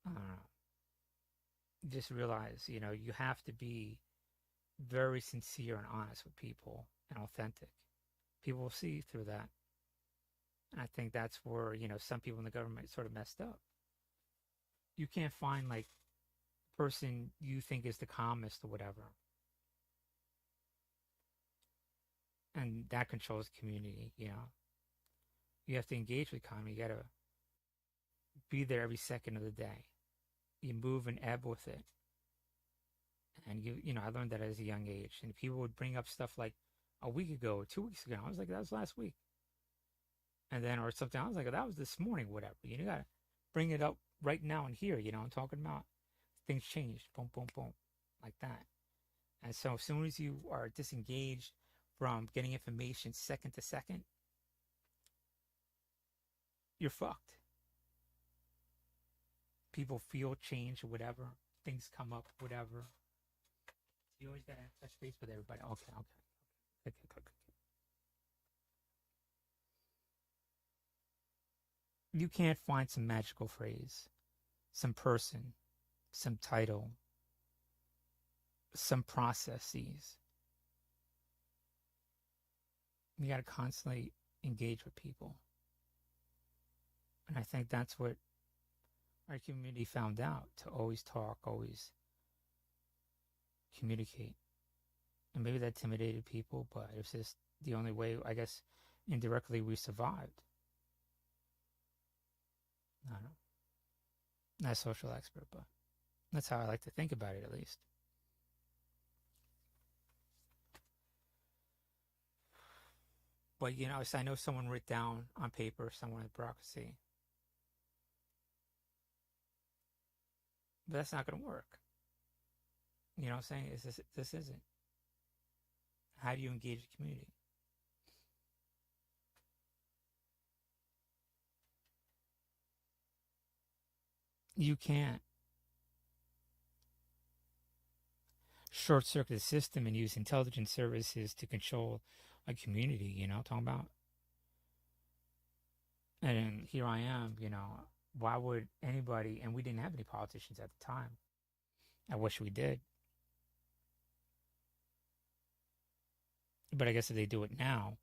I don't know, just realize, you know, you have to be very sincere and honest with people and authentic. People will see through that. And I think that's where, you know, some people in the government sort of messed up. You can't find, like, person you think is the calmest or whatever, and that controls the community. You know, you have to engage with the economy. You gotta be there every second of the day. You move and ebb with it. And you know, I learned that at a young age. And people would bring up stuff like a week ago or 2 weeks ago. I was like, that was last week. And then, or something, I was like, that was this morning, whatever. You gotta bring it up right now and here. You know what I'm talking about? Things changed, boom, boom, boom, like that. And so as soon as you are disengaged from getting information second to second, you're fucked. People feel change or whatever. Things come up, whatever. You always gotta touch base with everybody. Okay. You can't find some magical phrase, some person, some title, some processes. You got to constantly engage with people. And I think that's what our community found out, to always talk, always communicate. And maybe that intimidated people, but it's just the only way, I guess, indirectly we survived. I don't know. Not a social expert, but that's how I like to think about it, at least. But, you know, I know someone wrote down on paper somewhere in the bureaucracy. But that's not going to work. You know what I'm saying? This isn't. How do you engage the community? You can't short-circuit the system and use intelligence services to control a community, you know what I'm talking about? And here I am, you know, why would anybody, and we didn't have any politicians at the time. I wish we did. But I guess if they do it now,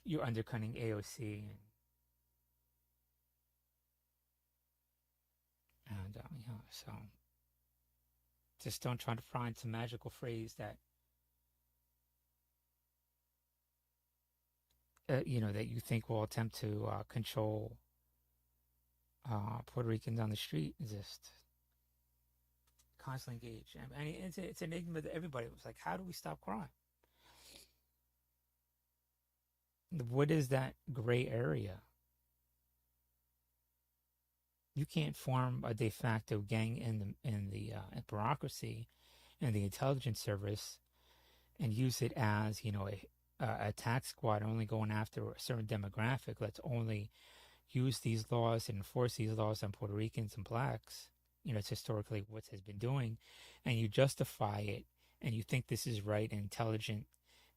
you're undercutting AOC and you know, so just don't try to find some magical phrase that you know, that you think will attempt to control Puerto Ricans on the street. Just constantly engage. I mean, it's an enigma to everybody. It was like, how do we stop crime? What is that gray area? You can't form a de facto gang in the bureaucracy and the intelligence service and use it as, you know, a tax squad only going after a certain demographic. Let's only use these laws and enforce these laws on Puerto Ricans and blacks. it's historically what has been doing, and you justify it, and you think this is right and intelligent,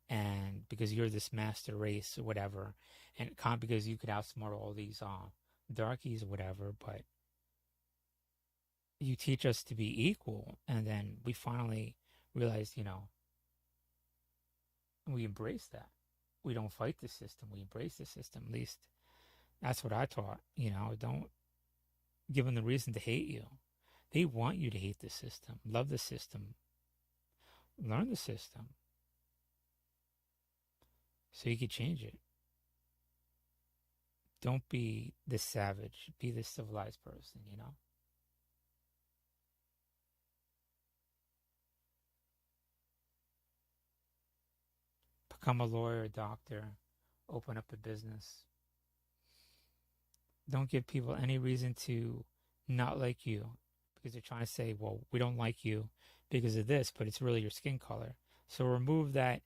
and because you're this master race or whatever, and it can't because you could outsmart all these darkies or whatever, but you teach us to be equal, and then we finally realize, we embrace that. We don't fight the system. We embrace the system. At least that's what I taught. Don't give them the reason to hate you. They want you to hate the system, love the system, learn the system, so you can change it. Don't be the savage. Be the civilized person, Become a lawyer, a doctor, open up a business. Don't give people any reason to not like you because they're trying to say, well, we don't like you because of this, but it's really your skin color. So remove that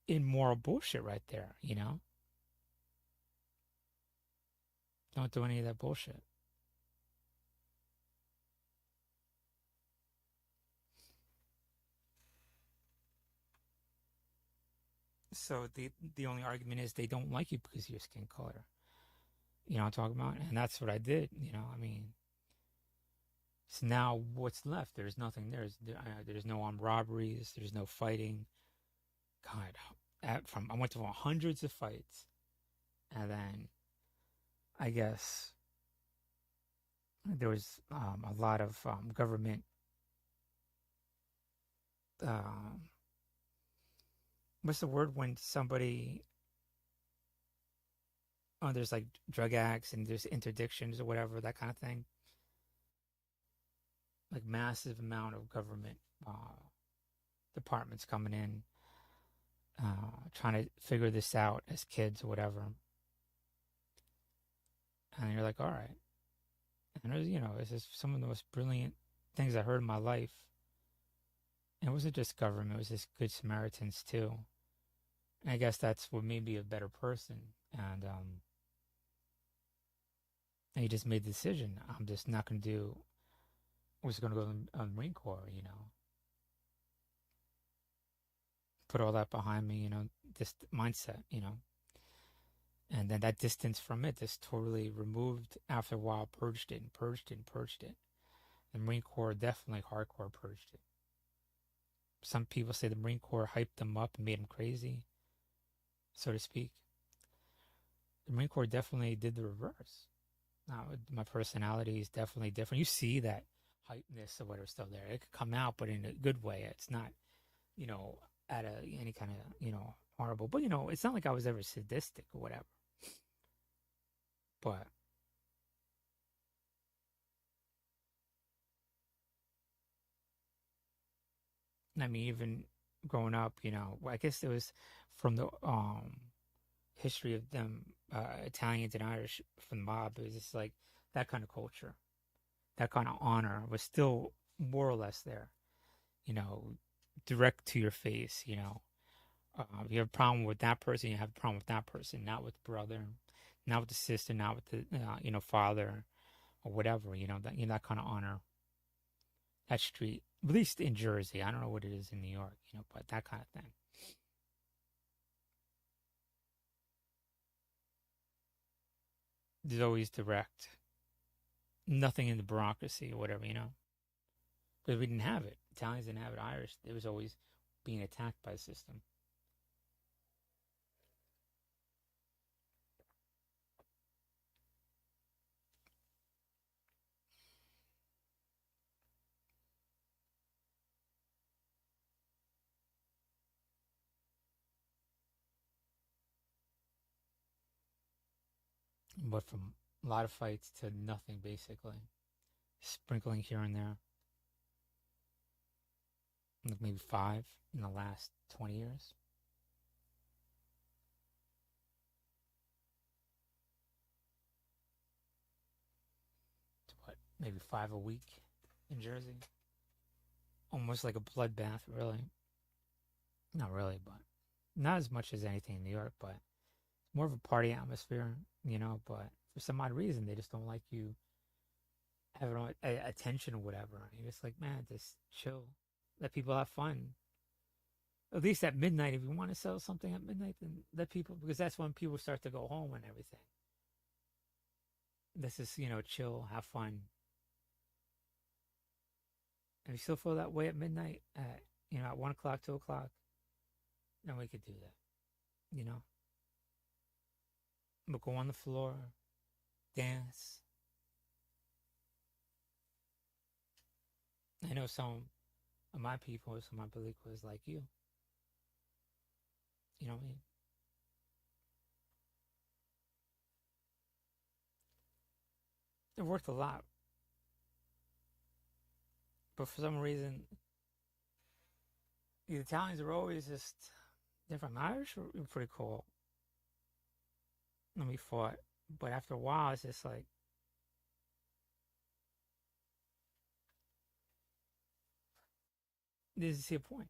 immoral bullshit right there, Don't do any of that bullshit. So the only argument is they don't like you because of your skin color. You know what I'm talking about? And that's what I did, So now what's left? There's nothing there. There's no armed robberies. There's no fighting. God, I went to hundreds of fights. And then I guess there was a lot of government what's the word when somebody there's like drug acts and there's interdictions or whatever, that kind of thing, like massive amount of government departments coming in trying to figure this out as kids or whatever, and you're like, all right. And it was, it's just some of the most brilliant things I heard in my life. It wasn't just government, it was just good Samaritans too. And I guess that's what made me a better person. And he just made the decision. I'm just not going to do, I was going to go on the Marine Corps, Put all that behind me, this mindset, And then that distance from it just totally removed, after a while, purged it. The Marine Corps definitely hardcore purged it. Some people say the Marine Corps hyped them up and made them crazy, so to speak. The Marine Corps definitely did the reverse. Now, my personality is definitely different. You see that hypeness or whatever still there. It could come out, but in a good way. It's not, at any kind of, horrible. But, it's not like I was ever sadistic or whatever. But I mean, even growing up, I guess it was from the history of them, Italians and Irish from the mob. It was just like that kind of culture, that kind of honor was still more or less there. Direct to your face. If you have a problem with that person, you have a problem with that person, not with the brother, not with the sister, not with the father, or whatever. That kind of honor. That street, at least in Jersey, I don't know what it is in New York, but that kind of thing. There's always direct, nothing in the bureaucracy or whatever, because we didn't have it. Italians didn't have it. Irish, it was always being attacked by the system. But from a lot of fights to nothing, basically. Sprinkling here and there. Like maybe 5 in the last 20 years. What, maybe 5 a week in Jersey? Almost like a bloodbath, really. Not really, but not as much as anything in New York, but more of a party atmosphere, but for some odd reason, they just don't like you having attention or whatever. And you're just like, man, just chill. Let people have fun. At least at midnight, if you want to sell something at midnight, then let people, because that's when people start to go home and everything. This is, chill, have fun. And you still feel that way at midnight, at 1 o'clock, 2 o'clock, then we could do that, But go on the floor, dance. I know some of my people, some of my Beliquas like you. You know what I mean? It worked a lot. But for some reason, the Italians are always just different. Irish were pretty cool when we fought. But after a while, it's just like, this is the point.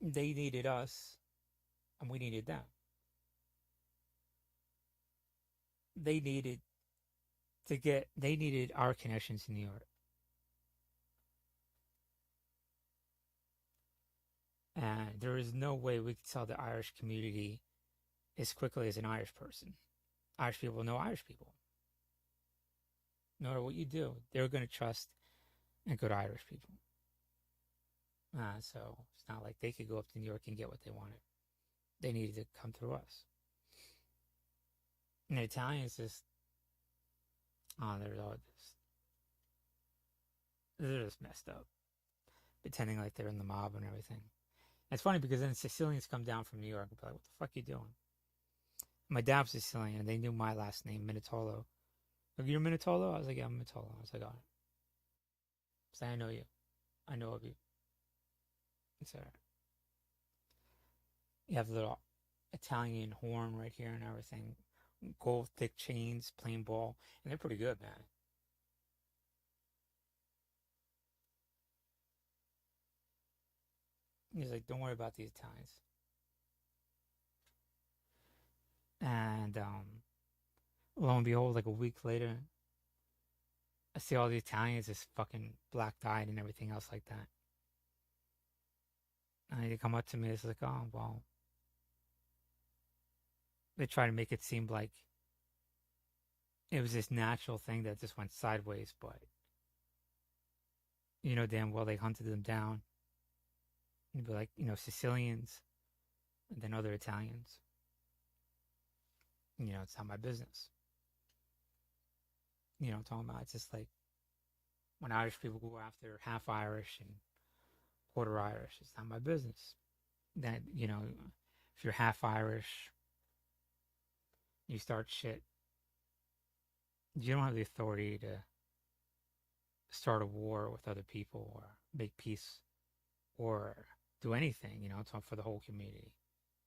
They needed us, and we needed them. They needed our connections in New York. And there is no way we could sell the Irish community as quickly as an Irish person. Irish people know Irish people. No matter what you do, they're going to trust and go to Irish people. So it's not like they could go up to New York and get what they wanted. They needed to come through us. And the Italians just, they're just messed up, pretending like they're in the mob and everything. And it's funny because then Sicilians come down from New York and be like, "What the fuck you doing?" My dad's Sicilian, and they knew my last name, Minutolo. Like, "You're Minutolo?" I was like, "Yeah, I'm Minutolo." I was like, "All right." So I know you. I know of you. It's all right. You have the little Italian horn right here and everything. Gold thick chains, plain ball. And they're pretty good, man. He's like, "Don't worry about the Italians." And lo and behold, like a week later, I see all the Italians just fucking black-eyed and everything else like that. And they come up to me, it's like, "Oh, well." They try to make it seem like it was this natural thing that just went sideways, but damn well they hunted them down. You'd be like, Sicilians, and then other Italians. It's not my business. I'm talking about, it's just like when Irish people go after half Irish and quarter Irish, it's not my business. That, if you're half Irish, you start shit, you don't have the authority to start a war with other people or make peace or do anything, for the whole community.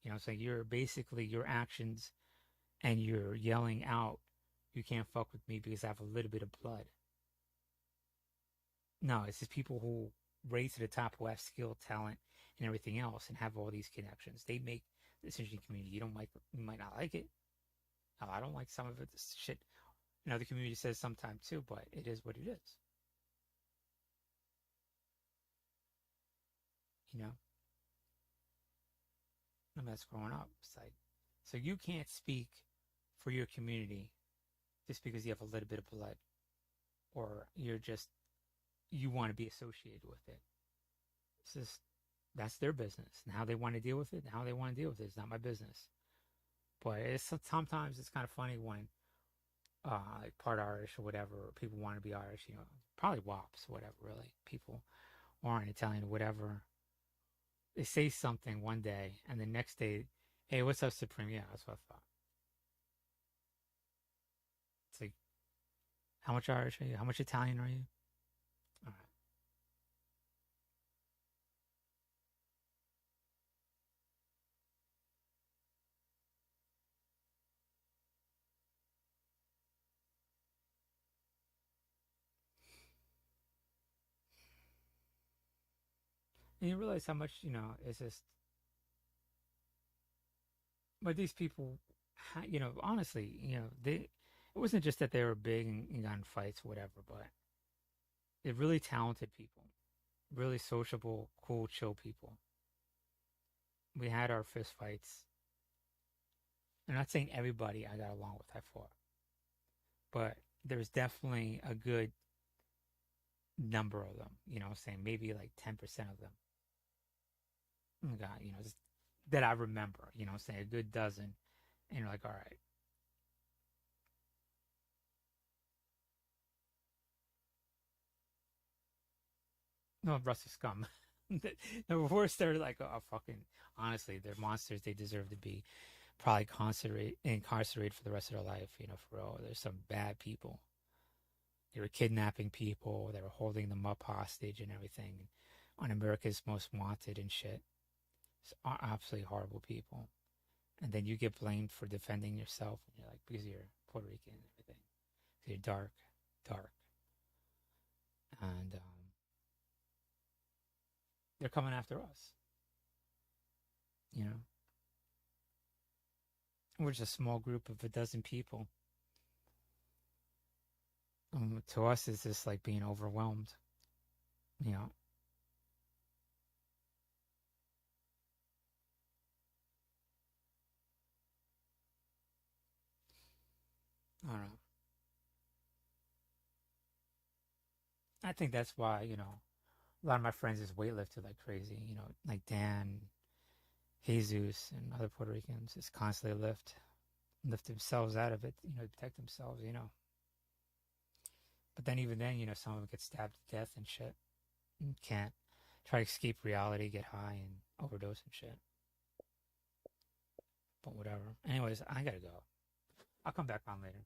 It's like you're basically your actions and you're yelling out, "You can't fuck with me because I have a little bit of blood." No, it's just people who raise to the top who have skill, talent, and everything else and have all these connections. They make this interesting community. You might not like it. No, I don't like some of it. This shit, the community says sometimes too, but it is what it is. And that's growing up. It's like, so you can't speak for your community just because you have a little bit of blood, or you want to be associated with it. It's just, that's their business, and how they want to deal with it, and how they want to deal with it is not my business. But sometimes it's kind of funny when like part Irish or whatever, people want to be Irish, probably WAPs, whatever, really, people aren't Italian or whatever. They say something one day, and the next day, "Hey, what's up, Supreme?" Yeah, that's what I thought. It's like, how much Irish are you? How much Italian are you? All right. And you realize how much, it's just, but these people, honestly, it wasn't just that they were big and got in fights or whatever, but they're really talented people, really sociable, cool, chill people. We had our fist fights. I'm not saying everybody I got along with I fought, but there's definitely a good number of them, you know, saying maybe like 10% of them. God, you know, just, that I remember, you know, saying a good dozen, and you're like, all right. No, Rusty scum. The worst, they're like, oh, fucking, honestly, they're monsters. They deserve to be probably incarcerated for the rest of their life, you know, for real. There's some bad people. They were kidnapping people. They were holding them up hostage and everything on America's Most Wanted and shit. It's absolutely horrible people. And then you get blamed for defending yourself, and you're like, because you're Puerto Rican and everything. You're dark. And they're coming after us. You know? We're just a small group of a dozen people. To us, it's just like being overwhelmed. You know? I don't know. I think that's why, you know, a lot of my friends is weightlifted like crazy. You know, like Dan, Jesus, and other Puerto Ricans just constantly lift themselves out of it, you know, to protect themselves, you know. But then even then, you know, some of them get stabbed to death and shit. And can't try to escape reality, get high, and overdose and shit. But whatever. Anyways, I gotta go. I'll come back on later.